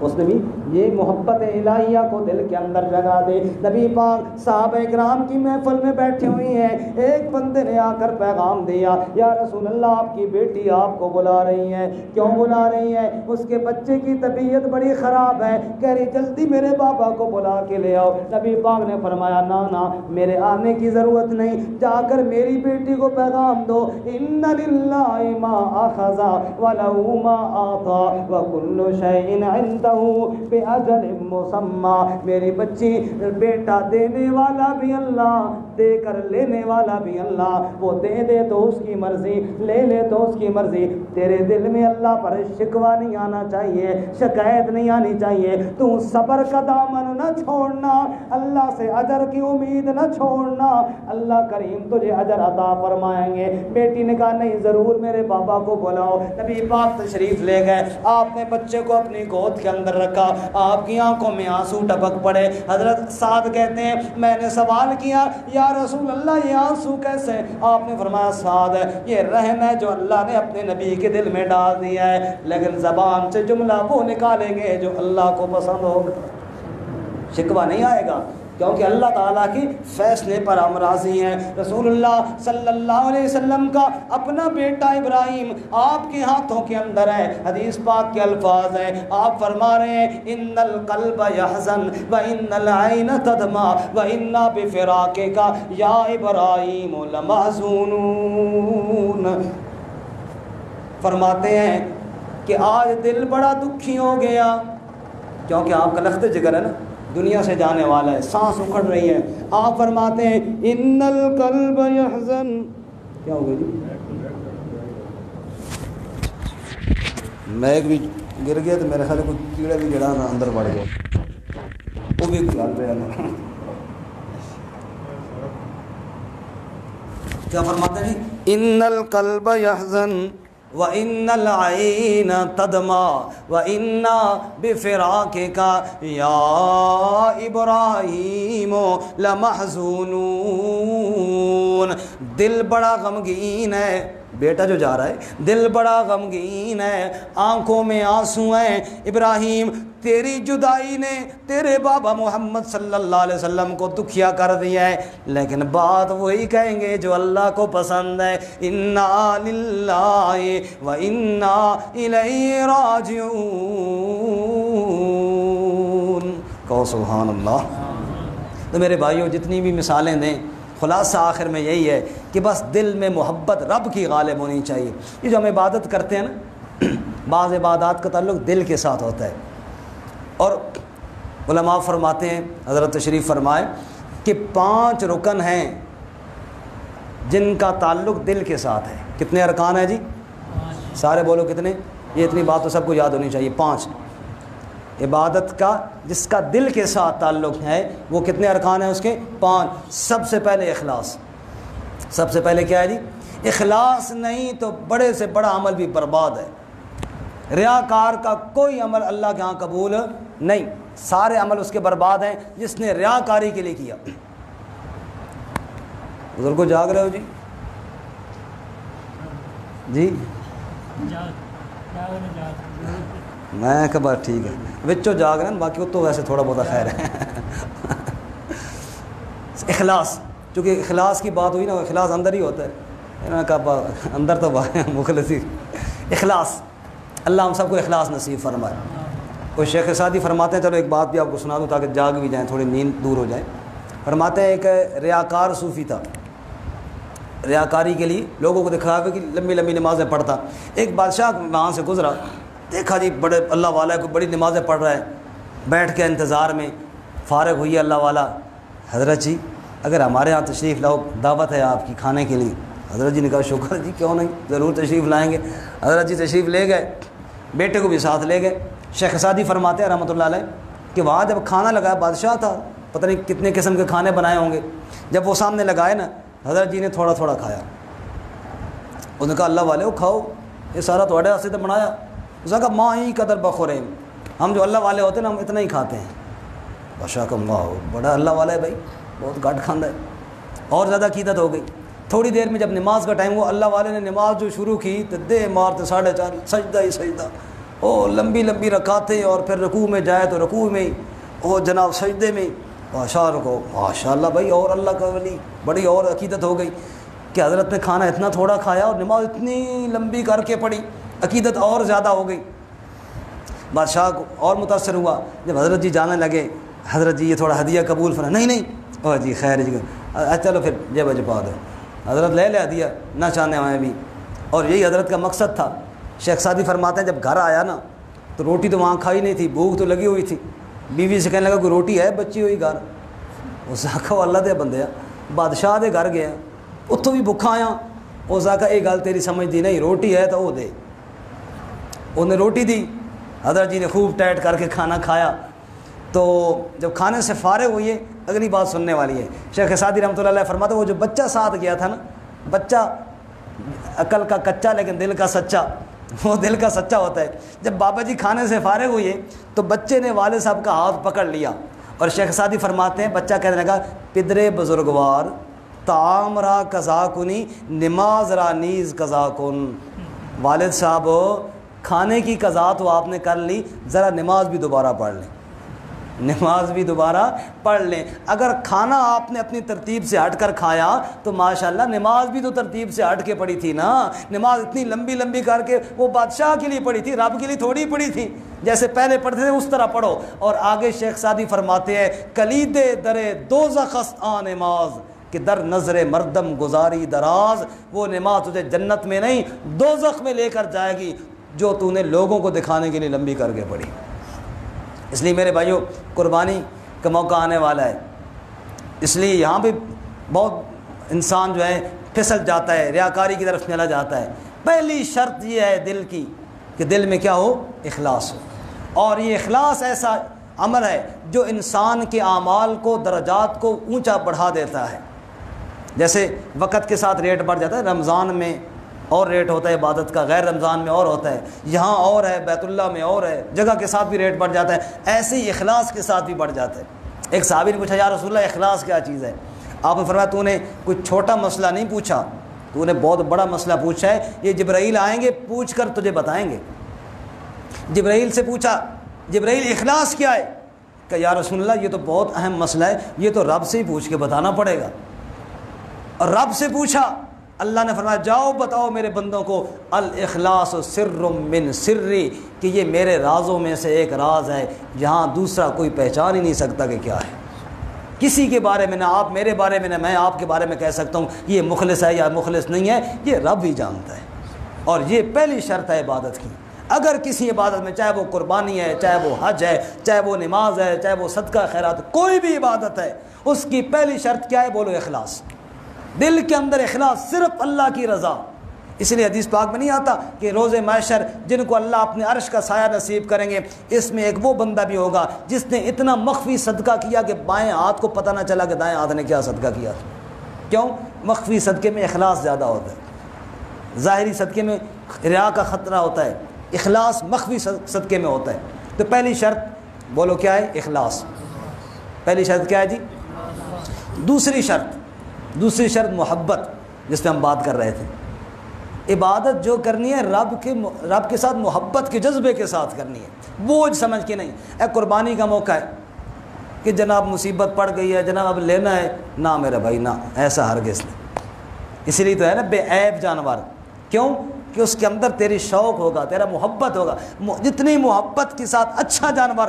اس نے بھی یہ محبت الہیہ کو دل کے اندر جگا دے۔ نبی پاک صحابہ اکرام کی محفل میں بیٹھے ہوئی ہیں، ایک بندے نے آ کر پیغام دیا، یا رسول اللہ آپ کی بیٹی آپ کو بلا رہی ہے۔ کیوں بلا رہی ہے؟ اس کے بچے کی طبیعت بڑی خراب ہے، کہہ رہی جلدی میرے بابا کو بلا کے لے آؤ۔ نبی پاک نے فرمایا نا میرے آنے کی ضرورت نہیں، جا کر میری بیٹی کو پیغام دو، ان للہ ما اخذ ولہ ما اعطى وکل شیء عندہ بِأَجَلٍ مُّسَمًّى، میری بچی بیٹا دینے والا بھی اللہ، دے کر لینے والا بھی اللہ، وہ دے دے تو اس کی مرضی، لے لے تو اس کی مرضی۔ تیرے دل میں اللہ پر شکوہ نہیں آنا چاہیے، شکایت نہیں آنی چاہیے۔ تو صبر کا دامن نہ چھوڑنا، اللہ سے اجر کی امید نہ چھوڑنا، اللہ کریم تجھے اجر عطا فرمائیں گے۔ بیٹی نے کہا نہیں ضرور میرے بابا کو بلاؤ۔ نبی پاک تشریف لے گئے، آپ نے بچے کو اپنی گود کے اندر رکھا، آپ کی آنکھوں میں آنسو ٹپک پڑے۔ حضرت سعد کہتے ہیں میں نے سوال کیا یا رسول اللہ یہ آنسو کیسے؟ آپ نے فرمایا سعد یہ رحم ہے جو اللہ نے اپنے نبی کے دل میں ڈال دیا ہے، لیکن زبان سے جملہ وہ نکالیں گے جو اللہ کو پسند ہوگا، شکوہ نہیں آئے گا، کیونکہ اللہ تعالیٰ کی فیصلے پر ہم راضی ہیں۔ رسول اللہ صلی اللہ علیہ وسلم کا اپنا بیٹا ابراہیم آپ کے ہاتھوں کے اندر ہے۔ حدیث پاک کے الفاظ ہیں، آپ فرما رہے ہیں ان القلب یحزن وان العین تدمع وانا بفراقک یا ابراہیم لمحزونون۔ فرماتے ہیں کہ آج دل بڑا دکھی ہو گیا، کیونکہ آپ کا لخت جگر ہے نا، دنیا سے جانے والا ہے، سانس اکھڑ رہی ہے۔ آپ فرماتے ہیں ان القلب یحزن، کیا ہو گیا جی؟ میک بھی گر گیا تو میرے خیال کوئی کیڑا بھی گڑا نا اندر بڑھ گیا، وہ بھی گل پہ کیا فرماتے ہیں جی؟ ان القلب یحزن وَإِنَّ الْعَيْنَ تَدْمَعُ وَإِنَّا بِفِرَاقِكَ يَا إِبْرَاهِيمُ لَمَحْزُونُونَ۔ دل بڑا غمگین ہے، بیٹا جو جا رہا ہے، دل بڑا غمگین ہے، آنکھوں میں آنسو ہیں۔ ابراہیم تیری جدائی نے تیرے بابا محمد صلی اللہ علیہ وسلم کو دکھیا کر دیا ہے، لیکن بات وہی کہیں گے جو اللہ کو پسند ہے، اِنَّا لِلَّهِ وَإِنَّا إِلَيْهِ رَاجِعُونَ۔ کہو سبحان اللہ۔ تو میرے بھائیوں جتنی بھی مثالیں دیں، خلاصہ آخر میں یہی ہے کہ بس دل میں محبت رب کی غالب ہونی چاہیے۔ یہ جو ہم عبادت کرتے ہیں نا، بعض عبادات کا تعلق دل کے ساتھ ہوتا ہے، اور علماء فرماتے ہیں، حضرت تشریف فرمائے کہ 5 رکن ہیں جن کا تعلق دل کے ساتھ ہے۔ کتنے ارکان ہیں جی؟ سارے بولو کتنے؟ یہ اتنی بات تو سب کو یاد ہونی چاہیے، 5۔ عبادت کا جس کا دل کے ساتھ تعلق ہے وہ کتنے ارکان ہیں اس کے؟ 5۔ سب سے پہلے اخلاص، سب سے پہلے کیا ہے جی؟ اخلاص نہیں تو بڑے سے بڑا عمل بھی برباد ہے۔ ریاکار کا کوئی عمل اللہ کے ہاں قبول نہیں، سارے عمل اس کے برباد ہیں جس نے ریاکاری کے لیے کیا۔ بزرگوں جاگ رہے ہو جی؟ جی میں کہ بات ٹھیک ہے، بچوں جاگ رہے ہیں، باقی وہ تو ویسے تھوڑا بہت خیر ہے۔ اخلاص، چونکہ اخلاص کی بات ہوئی نا، اخلاص اندر ہی ہوتا ہے، میں نے کہا اندر تو مخلصی اخلاص، اللہ ہم سب کو اخلاص نصیب فرمائے۔ کوئی شیخ سعدی فرماتے ہیں، چلو ایک بات بھی آپ کو سنا دوں تاکہ جاگ بھی جائیں، تھوڑی نیند دور ہو جائے۔ فرماتے ہیں ایک ریاکار صوفی تھا، ریاکاری کے لیے لوگوں کو دکھاوے کہ لمبی لمبی نمازیں پڑھتا۔ ایک بادشاہ وہاں سے گزرا، دیکھا جی بڑے اللہ والا ہے، کوئی بڑی نمازیں پڑھ رہا ہے، بیٹھ کے انتظار میں فارغ ہوئی اللہ والا، حضرت جی اگر ہمارے ہاں تشریف لاؤ، دعوت ہے آپ کی کھانے کے لیے۔ حضرت جی نے کہا شکر جی، کیوں نہیں، ضرور تشریف لائیں گے۔ حضرت جی تشریف لے گئے، بیٹے کو بھی ساتھ لے گئے۔ شیخ سعدی فرماتے ہیں رحمۃ اللہ علیہ کہ وہاں جب کھانا لگایا، بادشاہ تھا، پتہ نہیں کتنے قسم کے کھانے بنائے ہوں گے، جب وہ سامنے لگائے نا، حضرت جی نے تھوڑا تھوڑا کھایا۔ انہوں نے کہا اللہ والے ہو کھاؤ، یہ سارا تھوڑے واسطے تو بنایا۔ اس نے کہا ماں ہی قدر بخوریم، ہم جو اللہ والے ہوتے ہیں نا ہم اتنا ہی کھاتے ہیں۔ بادشاہ کا واہ بڑا اللہ والا ہے بھائی، بہت گھٹ کھانا ہے، اور زیادہ عقیدت ہو گئی۔ تھوڑی دیر میں جب نماز کا ٹائم ہوا، اللہ والے نے نماز جو شروع کی تو دے مارتے 4:30 سجدہ ہی سجدہ، او لمبی لمبی رکعتیں، اور پھر رکوع میں جائے تو رکوع میں، اور جناب سجدے میں۔ بادشاہ کو ماشاء اللہ بھائی، اور اللہ کا ولی، بڑی اور عقیدت ہو گئی کہ حضرت نے کھانا اتنا تھوڑا کھایا اور نماز اتنی لمبی کر کے پڑھی، عقیدت اور زیادہ ہو گئی۔ بادشاہ کو اور متاثر ہوا، جب حضرت جی جانے لگے، حضرت جی یہ تھوڑا ہدیہ قبول فرمائے، نہیں او جی خیر جی، چلو پھر جب پا دو۔ حضرت لے ہدیہ نہ چاہنے آئے بھی، اور یہی حضرت کا مقصد تھا۔ شیخ سعدی فرماتے ہیں جب گھر آیا نا تو روٹی تو وہاں کھائی نہیں تھی، بھوک تو لگی ہوئی تھی. بیوی سے کہنے لگا کوئی روٹی ہے بچی ہوئی گھر؟ اس آخا اللہ دے بندے بادشاہ دے گھر گیا اتوں بھی بھوکا آیا. اس آخا یہ گل تیری سمجھ دی نہیں، روٹی ہے تو وہ دے. انہیں روٹی دی، حضرت جی نے خوب ٹائٹ کر کے کھانا کھایا. تو جب کھانے سے فارغ ہوئی ہے، اگلی بات سننے والی ہے. شیخ سعدی رحمۃ اللہ علیہ فرماتے وہ جو بچہ ساتھ گیا تھا نا، بچہ عقل کا کچا لیکن دل کا سچا، وہ دل کا سچا ہوتا ہے. جب بابا جی کھانے سے فارغ ہوئے تو بچے نے والد صاحب کا ہاتھ پکڑ لیا اور شیخ سعدی فرماتے ہیں بچہ کہنے لگا پدرے بزرگوار تعام را قضا کنی نماز را نیز قضا کن. والد صاحب کھانے کی قضا تو آپ نے کر لی، ذرا نماز بھی دوبارہ پڑھ لیں، نماز بھی دوبارہ پڑھ لیں. اگر کھانا آپ نے اپنی ترتیب سے ہٹ کر کھایا تو ماشاءاللہ نماز بھی تو ترتیب سے ہٹ کے پڑھی تھی نا. نماز اتنی لمبی لمبی کر کے وہ بادشاہ کے لیے پڑھی تھی، رب کے لیے تھوڑی پڑھی تھی. جیسے پہلے پڑھتے تھے اس طرح پڑھو. اور آگے شیخ سعدی فرماتے ہیں کلید درے دوزخ است آ نماز کہ در نظر مردم گزاری دراز. وہ نماز تجھے جنت میں نہیں دوزخ میں لے کر جائے گی جو تو نے لوگوں کو دکھانے کے لیے لمبی کر کے پڑھی. اس لیے میرے بھائیوں قربانی کا موقع آنے والا ہے، اس لیے یہاں پہ بہت انسان جو ہے پھسل جاتا ہے، ریاکاری کی طرف چلا جاتا ہے. پہلی شرط یہ ہے دل کی کہ دل میں کیا ہو؟ اخلاص ہو. اور یہ اخلاص ایسا عمل ہے جو انسان کے اعمال کو، درجات کو اونچا بڑھا دیتا ہے. جیسے وقت کے ساتھ ریٹ بڑھ جاتا ہے، رمضان میں اور ریٹ ہوتا ہے عبادت کا، غیر رمضان میں اور ہوتا ہے، یہاں اور ہے، بیت اللہ میں اور ہے، جگہ کے ساتھ بھی ریٹ بڑھ جاتا ہے. ایسے ہی اخلاص کے ساتھ بھی بڑھ جاتا ہے. ایک صحابی نے پوچھا یا رسول اللہ اخلاص کیا چیز ہے؟ آپ نے فرمایا تو نے کوئی چھوٹا مسئلہ نہیں پوچھا، تو نے بہت بڑا مسئلہ پوچھا ہے. یہ جبرائیل آئیں گے پوچھ کر تجھے بتائیں گے. جبرائیل سے پوچھا جبرائیل اخلاص کیا ہے؟ کہ یا رسول اللہ یہ تو بہت اہم مسئلہ ہے، یہ تو رب سے ہی پوچھ کے بتانا پڑے گا. اور رب سے پوچھا، اللہ نے فرمایا جاؤ بتاؤ میرے بندوں کو الاخلاص سر من سری، کہ یہ میرے رازوں میں سے ایک راز ہے جہاں دوسرا کوئی پہچان ہی نہیں سکتا کہ کیا ہے. کسی کے بارے میں نہ آپ میرے بارے میں نہ میں آپ کے بارے میں کہہ سکتا ہوں یہ مخلص ہے یا مخلص نہیں ہے، یہ رب ہی جانتا ہے. اور یہ پہلی شرط ہے عبادت کی. اگر کسی عبادت میں چاہے وہ قربانی ہے، چاہے وہ حج ہے، چاہے وہ نماز ہے، چاہے وہ صدقہ خیرات، کوئی بھی عبادت ہے، اس کی پہلی شرط کیا ہے؟ بولو اخلاص. دل کے اندر اخلاص، صرف اللہ کی رضا. اس لیے حدیث پاک میں نہیں آتا کہ روز محشر جن کو اللہ اپنے عرش کا سایہ نصیب کریں گے اس میں ایک وہ بندہ بھی ہوگا جس نے اتنا مخفی صدقہ کیا کہ بائیں ہاتھ کو پتہ نہ چلا کہ دائیں ہاتھ نے کیا صدقہ کیا. کیوں؟ مخفی صدقے میں اخلاص زیادہ ہوتا ہے. ظاہری صدقے میں ریا کا خطرہ ہوتا ہے، اخلاص مخفی صدقے میں ہوتا ہے. تو پہلی شرط بولو کیا ہے؟ اخلاص. پہلی شرط کیا ہے جی؟ دوسری شرط محبت، جس پہ ہم بات کر رہے تھے. عبادت جو کرنی ہے رب کے ساتھ محبت کے جذبے کے ساتھ کرنی ہے، بوجھ سمجھ کے نہیں. قربانی کا موقع ہے کہ جناب مصیبت پڑ گئی ہے، جناب اب لینا ہے، نہ میرا بھائی نہ، ایسا ہرگز نہیں. اسی لیے تو ہے نا بے عیب جانور. کیوں؟ کہ اس کے اندر تیری شوق ہوگا، تیرا محبت ہوگا. جتنی محبت کے ساتھ اچھا جانور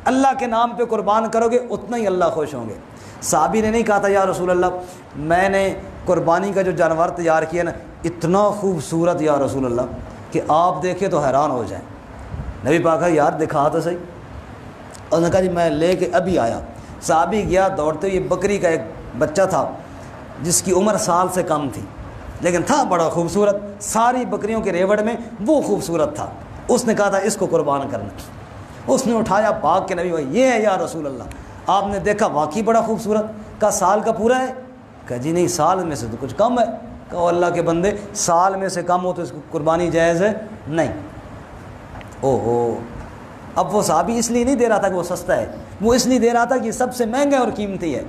اللہ کے نام پہ قربان کرو گے اتنا ہی اللہ خوش ہوں گے. صحابی نے نہیں کہا تھا یا رسول اللہ میں نے قربانی کا جو جانور تیار کیا نا اتنا خوبصورت یا رسول اللہ کہ آپ دیکھیں تو حیران ہو جائیں. نبی پاک یار دکھا تو صحیح. اور نے کہا جی میں لے کے ابھی آیا. صحابی گیا دوڑتے ہوئے، بکری کا ایک بچہ تھا جس کی عمر سال سے کم تھی لیکن تھا بڑا خوبصورت، ساری بکریوں کے ریوڑ میں وہ خوبصورت تھا. اس نے کہا تھا اس کو قربان کرنا. اس نے اٹھایا، پاک کے نبی بھائی یہ ہے یا رسول اللہ. آپ نے دیکھا واقعی بڑا خوبصورت. کہا سال کا پورا ہے؟ کہا جی نہیں سال میں سے تو کچھ کم ہے. کہا اللہ کے بندے سال میں سے کم ہو تو اس کو قربانی جائز ہے نہیں. اوہو. اب وہ صحابی اس لیے نہیں دے رہا تھا کہ وہ سستا ہے، وہ اس لیے دے رہا تھا کہ سب سے مہنگا اور قیمتی ہے.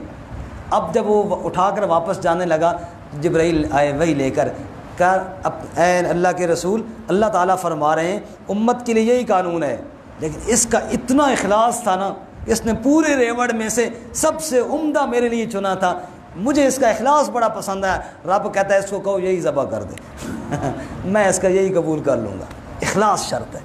اب جب وہ اٹھا کر واپس جانے لگا جبرائیل آئے وہی لے کر. کہا اب اے اللہ کے رسول اللہ تعالیٰ فرما رہے ہیں امت کے لیے یہی قانون ہے، لیکن اس کا اتنا اخلاص تھا نا، اس نے پورے ریوڑ میں سے سب سے عمدہ میرے لیے چنا تھا، مجھے اس کا اخلاص بڑا پسند آیا. رب کہتا ہے اس کو کہو یہی ذبح کر دے میں اس کا یہی قبول کر لوں گا. اخلاص شرط ہے.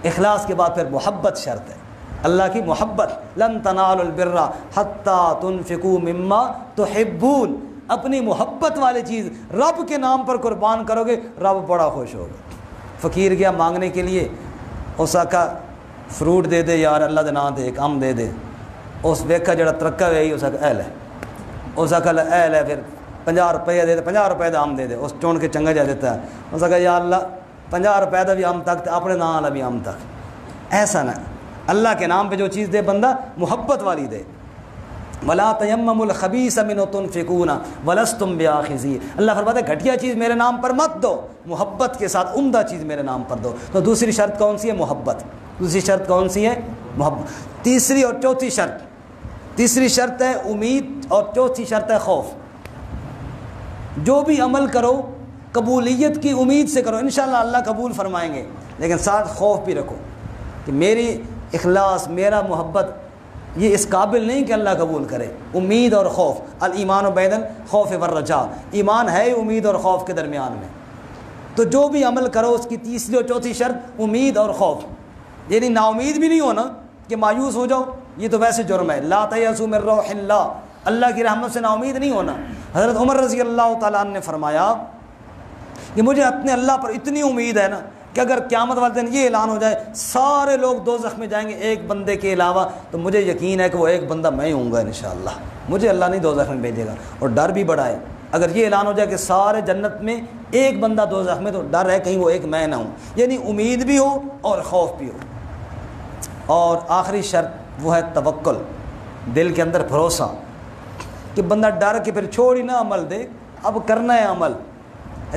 اخلاص کے بعد پھر محبت شرط ہے، اللہ کی محبت. لن تنالوا البر حتی تنفقوا مما تحبون. اپنی محبت والی چیز رب کے نام پر قربان کرو گے رب بڑا خوش ہوگا. فقیر گیا مانگنے کے لیے، اس آکھا فروٹ دے دے یار اللہ دے نام تے ایک ام دے دے. اس ویکھا جڑا ترکا گئی اس آکھا اہل ہے. اس آکھا اہل ہے پھر 50 روپے دے دے, 50 روپے دا ام دے دے. اس چون کے چنگا جا دیتا ہے. اس آکھا یا اللہ 50 روپے دا بھی ام تک تے اپنے نام والا بھی ام تک. ایسا نہ, اللہ کے نام پہ جو چیز دے بندہ محبت والی دے. وَلَا تَيَمَّمُوا الْخَبِيثَ مِنْهُ تُنْفِقُونَ وَلَسْتُمْ بِآخِذِيهِ. اللہ فرماتا ہے گھٹیا چیز میرے نام پر مت دو, محبت کے ساتھ عمدہ چیز میرے نام پر دو. تو دوسری شرط کون سی ہے؟ محبت. دوسری شرط کون سی ہے؟ محبت. تیسری اور چوتھی شرط, تیسری شرط ہے امید اور چوتھی شرط ہے خوف. جو بھی عمل کرو قبولیت کی امید سے کرو, انشاءاللہ اللہ قبول فرمائیں گے, لیکن ساتھ خوف بھی رکھو کہ میری اخلاص, میرا محبت یہ اس قابل نہیں کہ اللہ قبول کرے. امید اور خوف, الایمان بین الخوف والرجاء, ایمان ہے امید اور خوف کے درمیان میں. تو جو بھی عمل کرو اس کی تیسری اور چوتھی شرط امید اور خوف. یعنی نا امید بھی نہیں ہونا کہ مایوس ہو جاؤ, یہ تو ویسے جرم ہے. لا تیأسوا من روح اللہ, اللہ کی رحمت سے نا امید نہیں ہونا. حضرت عمر رضی اللہ تعالیٰ عنہ نے فرمایا کہ مجھے اپنے اللہ پر اتنی امید ہے نا کہ اگر قیامت والے دن یہ اعلان ہو جائے سارے لوگ دوزخ میں جائیں گے ایک بندے کے علاوہ, تو مجھے یقین ہے کہ وہ ایک بندہ میں ہوں گا انشاءاللہ. مجھے اللہ نہیں دوزخ میں بھیجے گا. اور ڈر بھی بڑا ہے, اگر یہ اعلان ہو جائے کہ سارے جنت میں ایک بندہ دوزخ میں, تو ڈر ہے کہیں وہ ایک میں نہ ہوں. یعنی امید بھی ہو اور خوف بھی ہو. اور آخری شرط وہ ہے توکل, دل کے اندر بھروسہ کہ بندہ ڈر کے پھر چھوڑ ہی نہ عمل دے, اب کرنا ہے عمل.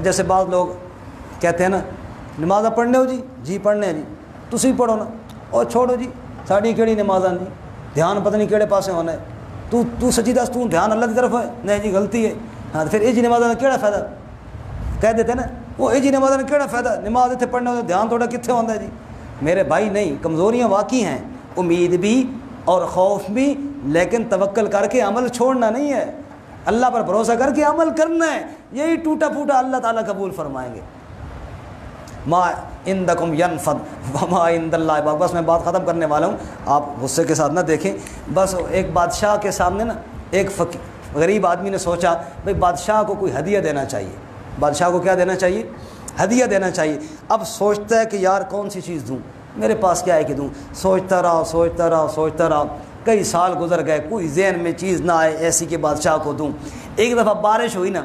جیسے بعض لوگ کہتے ہیں نا نماز پڑھنے ہو جی, جی پڑھنے ہیں جی, تسی پڑھو نا, اور چھوڑو جی ساڑی کیڑی نمازاں جی, دھیان پتہ نہیں کیڑے پاسے ہونا ہے, تو سچی دس تو دھیان اللہ کی طرف ہے, نہیں جی غلطی ہے. ہاں پھر یہ جی نماز کا کیڑا فائدہ, کہہ دیتے نا وہ یہ جی نماز کا کیڑا فائدہ, نماز اتنے پڑھنے ہوتا دھیان تھوڑا کتنے ہوتا ہے جی. میرے بھائی نہیں, کمزوریاں واقعی ہیں, امید بھی اور خوف بھی, لیکن توکل کر کے عمل چھوڑنا نہیں ہے. اللہ پر بھروسہ کر کے عمل کرنا ہے, یہی ٹوٹا پھوٹا اللہ تعالیٰ قبول فرمائیں گے. ما عندکم ینفد وما عند اللہ باق. بس میں بات ختم کرنے والا ہوں, آپ غصے کے ساتھ نہ دیکھیں. بس ایک بادشاہ کے سامنے نا ایک غریب آدمی نے سوچا بھئی بادشاہ کو کوئی ہدیہ دینا چاہیے. بادشاہ کو کیا دینا چاہیے؟ ہدیہ دینا چاہیے. اب سوچتا ہے کہ یار کون سی چیز دوں, میرے پاس کیا ہے کہ دوں. سوچتا رہا, کئی سال گزر گئے, کوئی ذہن میں چیز نہ آئے ایسی کہ بادشاہ کو دوں. ایک دفعہ بارش ہوئی نا,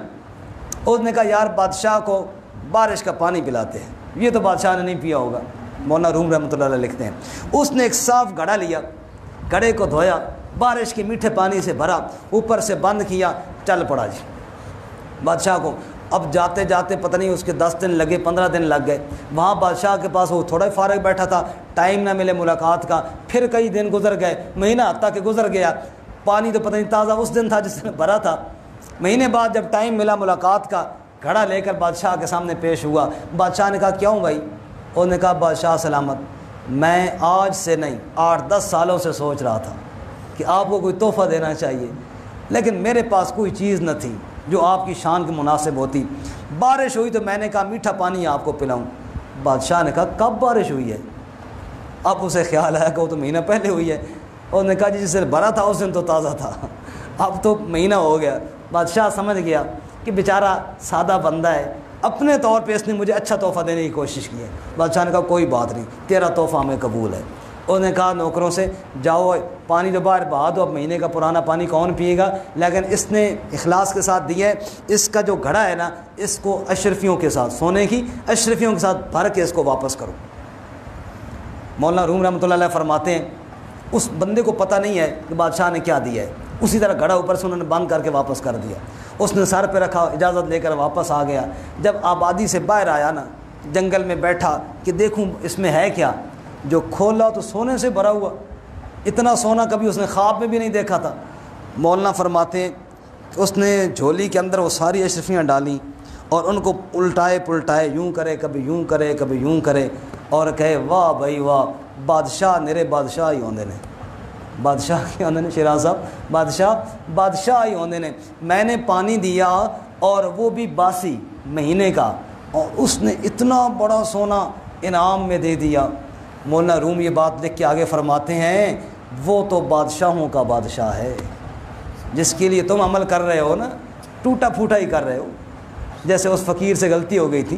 اس نے کہا یار بادشاہ کو بارش کا پانی پلاتے ہیں, یہ تو بادشاہ نے نہیں پیا ہوگا. مولانا روم رحمۃ اللہ علیہ لکھتے ہیں اس نے ایک صاف گھڑا لیا, گھڑے کو دھویا, بارش کے میٹھے پانی سے بھرا, اوپر سے بند کیا, چل پڑا جی بادشاہ کو. اب جاتے جاتے پتہ نہیں اس کے 10 دن لگے, 15 دن لگ گئے. وہاں بادشاہ کے پاس وہ تھوڑا ہی فارغ بیٹھا تھا, ٹائم نہ ملے ملاقات کا. پھر کئی دن گزر گئے, مہینہ حتیٰ کہ گزر گیا. پانی تو پتہ نہیں تازہ اس دن تھا جس نے بھرا تھا. مہینے بعد جب ٹائم ملا ملاقات کا, گھڑا لے کر بادشاہ کے سامنے پیش ہوا. بادشاہ نے کہا کیوں بھائی؟ انہوں نے کہا بادشاہ سلامت, میں آج سے نہیں 8-10 سالوں سے سوچ رہا تھا کہ آپ کو کوئی تحفہ دینا چاہیے, لیکن میرے پاس کوئی چیز نہ تھی جو آپ کی شان کے مناسب ہوتی. بارش ہوئی تو میں نے کہا میٹھا پانی آپ کو پلاؤں. بادشاہ نے کہا کب بارش ہوئی ہے؟ اب اسے خیال آیا کہ وہ تو مہینہ پہلے ہوئی ہے. انہوں نے کہا جی جس دن بھرا تھا اس دن تو تازہ تھا, اب تو مہینہ ہو گیا. بادشاہ سمجھ گیا کہ بیچارہ سادہ بندہ ہے, اپنے طور پہ اس نے مجھے اچھا تحفہ دینے کی کوشش کی ہے. بادشاہ نے کہا کوئی بات نہیں, تیرا تحفہ ہمیں قبول ہے. انہوں نے کہا نوکروں سے جاؤ پانی تو باہر بہا دو, اب مہینے کا پرانا پانی کون پیے گا. لیکن اس نے اخلاص کے ساتھ دیا ہے. اس کا جو گھڑا ہے نا اس کو اشرفیوں کے ساتھ, سونے کی اشرفیوں کے ساتھ بھر کے اس کو واپس کرو. مولانا روم رحمۃ اللہ علیہ فرماتے ہیں اس بندے کو پتہ نہیں ہے کہ بادشاہ نے کیا دیا ہے. اسی طرح گھڑا اوپر سے انہوں نے بند کر کے واپس کر دیا. اس نے سر پہ رکھا, اجازت لے کر واپس آ گیا. جب آبادی سے باہر آیا نا, جنگل میں بیٹھا کہ دیکھوں اس میں ہے کیا, جو کھولا تو سونے سے بھرا ہوا. اتنا سونا کبھی اس نے خواب میں بھی نہیں دیکھا تھا. مولانا فرماتے ہیں اس نے جھولی کے اندر وہ ساری اشرفیاں ڈالیں اور ان کو الٹائے پلٹائے, یوں کرے کبھی یوں کرے کبھی یوں کرے, اور کہے واہ بھائی واہ, بادشاہ میرے بادشاہ ہی ہوندے نے. بادشاہ کیا ہوندے نے شیراز صاحب, بادشاہ ہی ہوندے نے. میں نے پانی دیا اور وہ بھی باسی مہینے کا, اور اس نے اتنا بڑا سونا انعام میں دے دیا. مولانا روم یہ بات لکھ کے آگے فرماتے ہیں وہ تو بادشاہوں کا بادشاہ ہے جس کے لیے تم عمل کر رہے ہو نا, ٹوٹا پھوٹا ہی کر رہے ہو. جیسے اس فقیر سے غلطی ہو گئی تھی,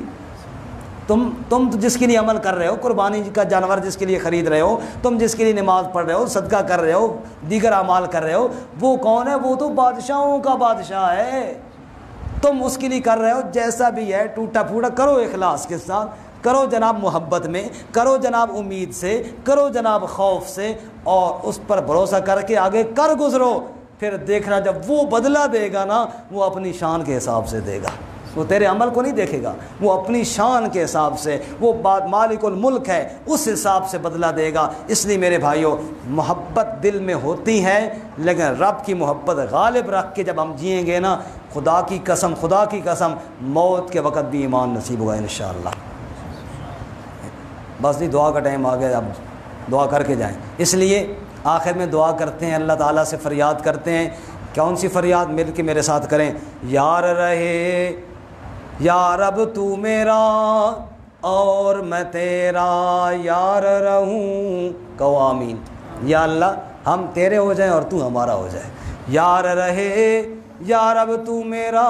تم تو جس کے لیے عمل کر رہے ہو، قربانی کا جانور جس کے لیے خرید رہے ہو، تم جس کے لیے نماز پڑھ رہے ہو، صدقہ کر رہے ہو، دیگر اعمال کر رہے ہو، وہ کون ہے؟ وہ تو بادشاہوں کا بادشاہ ہے، تم اس کے لیے کر رہے ہو۔ جیسا بھی ہے ٹوٹا پھوٹا کرو، اخلاص کے ساتھ کرو جناب، محبت میں کرو جناب، امید سے کرو جناب، خوف سے، اور اس پر بھروسہ کر کے آگے کر گزرو۔ پھر دیکھنا جب وہ بدلہ دے گا نا، وہ اپنی شان کے حساب سے دے گا، وہ تیرے عمل کو نہیں دیکھے گا، وہ اپنی شان کے حساب سے، وہ مالک الملک ہے، اس حساب سے بدلہ دے گا۔ اس لیے میرے بھائیوں، محبت دل میں ہوتی ہے، لیکن رب کی محبت غالب رکھ کے جب ہم جئیں گے نا، خدا کی قسم موت کے وقت بھی ایمان نصیب ہوگا انشاءاللہ۔ بس نہیں، دعا کا ٹائم آ گیا، اب دعا کر کے جائیں۔ اس لیے آخر میں دعا کرتے ہیں، اللہ تعالیٰ سے فریاد کرتے ہیں۔ کون سی فریاد؟ مل کے میرے ساتھ کریں، یار رہے یا رب تو میرا اور میں تیرا یار رہوں، کہو آمین۔ یا اللہ ہم تیرے ہو جائیں اور تو ہمارا ہو جائے، یار رہے یا رب تو میرا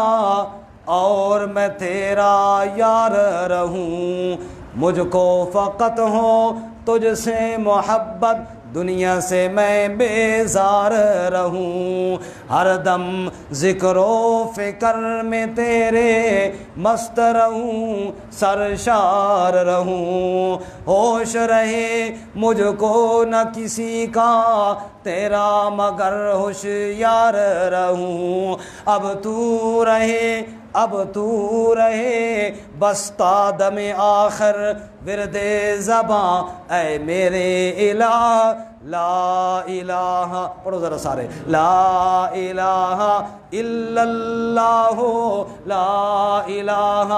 اور میں تیرا یار رہوں، مجھ کو فقط ہو تجھ سے محبت، دنیا سے میں بیزار رہوں، ہر دم ذکر و فکر میں تیرے مست رہوں، سرشار رہوں، ہوش رہے مجھ کو نہ کسی کا، تیرا مگر ہوشیار رہوں، اب تو رہے بستا دم آخر ورد زباں، اے میرے الہ لا الہ، پڑھو ذرا سارے، لا الہ الا اللہ، لا الہ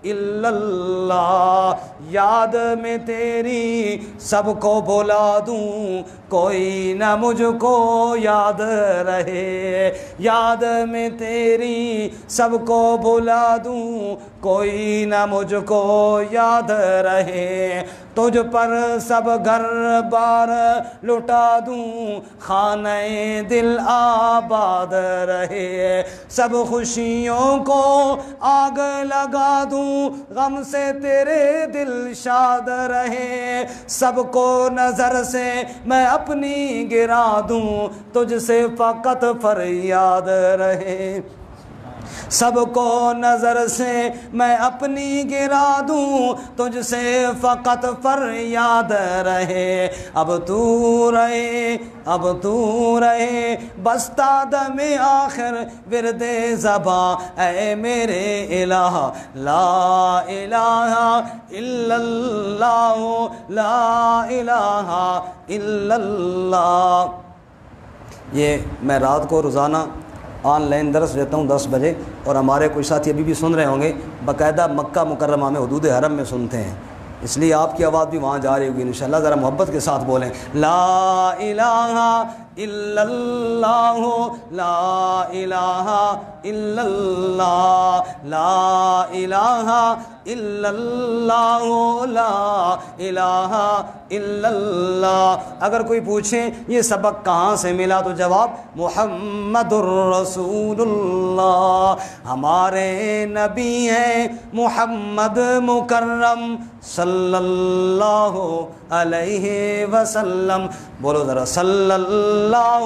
الا اللہ، یاد میں تیری سب کو بھلا دوں، کوئی نہ مجھ کو یاد رہے، یاد میں تیری سب کو بھلا دوں، کوئی نہ مجھ کو یاد رہے، تجھ پر سب گھر بار لٹا دوں، خانہ دل آباد رہے، سب خوشیوں کو آگ لگا دوں، غم سے تیرے دل شاد رہے، سب کو نظر سے میں اپنی گرا دوں، تجھ سے فقط فریاد رہے، سب کو نظر سے میں اپنی گرا دوں، تجھ سے فقط فریاد رہے، اب تو رہے بستا دم آخر ورد زباں، اے میرے الہ لا الہ الا اللہ، لا الہ الا اللہ۔ یہ میں رات کو روزانہ آن لائن درس دیتا ہوں 10 بجے، اور ہمارے کچھ ساتھی ابھی بھی سن رہے ہوں گے، باقاعدہ مکہ مکرمہ میں حدود حرم میں سنتے ہیں، اس لیے آپ کی آواز بھی وہاں جا رہی ہوگی انشاءاللہ۔ ذرا محبت کے ساتھ بولیں، لا الہ الا اللہ، لا الہ الا اللہ، لا الہ الا اللہ، لا الہ الا اللہ۔ اگر کوئی پوچھیں یہ سبق کہاں سے ملا تو جواب محمد الرسول اللہ، ہمارے نبی ہیں محمد مکرم صلی اللہ علیہ وسلم، بولو ذرا صلی اللہ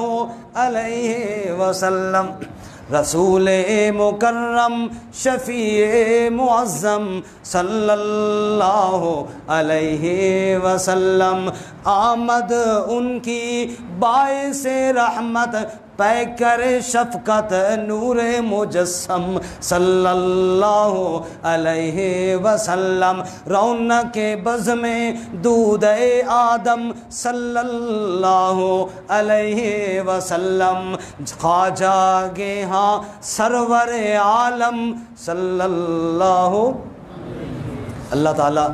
علیہ وسلم، رسول مکرم شفیع معظم صلی اللہ علیہ وسلم، آمد ان کی باعث رحمت، پیکر شفقت نور مجسم صلی اللہ علیہ وسلم، رونق بز میں دودھ آدم صلی اللہ علیہ وسلم، خواجہ کے ہاں سرور عالم صلی اللہ تعالیٰ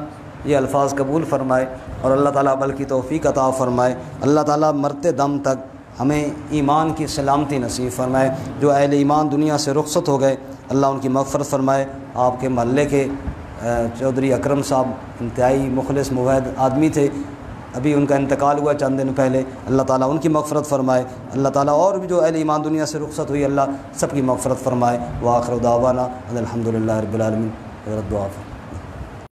یہ الفاظ قبول فرمائے اور اللہ تعالیٰ عمل کی توفیق عطا فرمائے۔ اللہ تعالیٰ مرتے دم تک ہمیں ایمان کی سلامتی نصیب فرمائے۔ جو اہل ایمان دنیا سے رخصت ہو گئے اللہ ان کی مغفرت فرمائے۔ آپ کے محلے کے چودھری اکرم صاحب انتہائی مخلص موحد آدمی تھے، ابھی ان کا انتقال ہوا چند دن پہلے، اللہ تعالیٰ ان کی مغفرت فرمائے۔ اللہ تعالیٰ اور بھی جو اہل ایمان دنیا سے رخصت ہوئی اللہ سب کی مغفرت فرمائے۔ وآخر دعوانا الحمدللہ رب العالمین۔ حضرت دعا فرمائے۔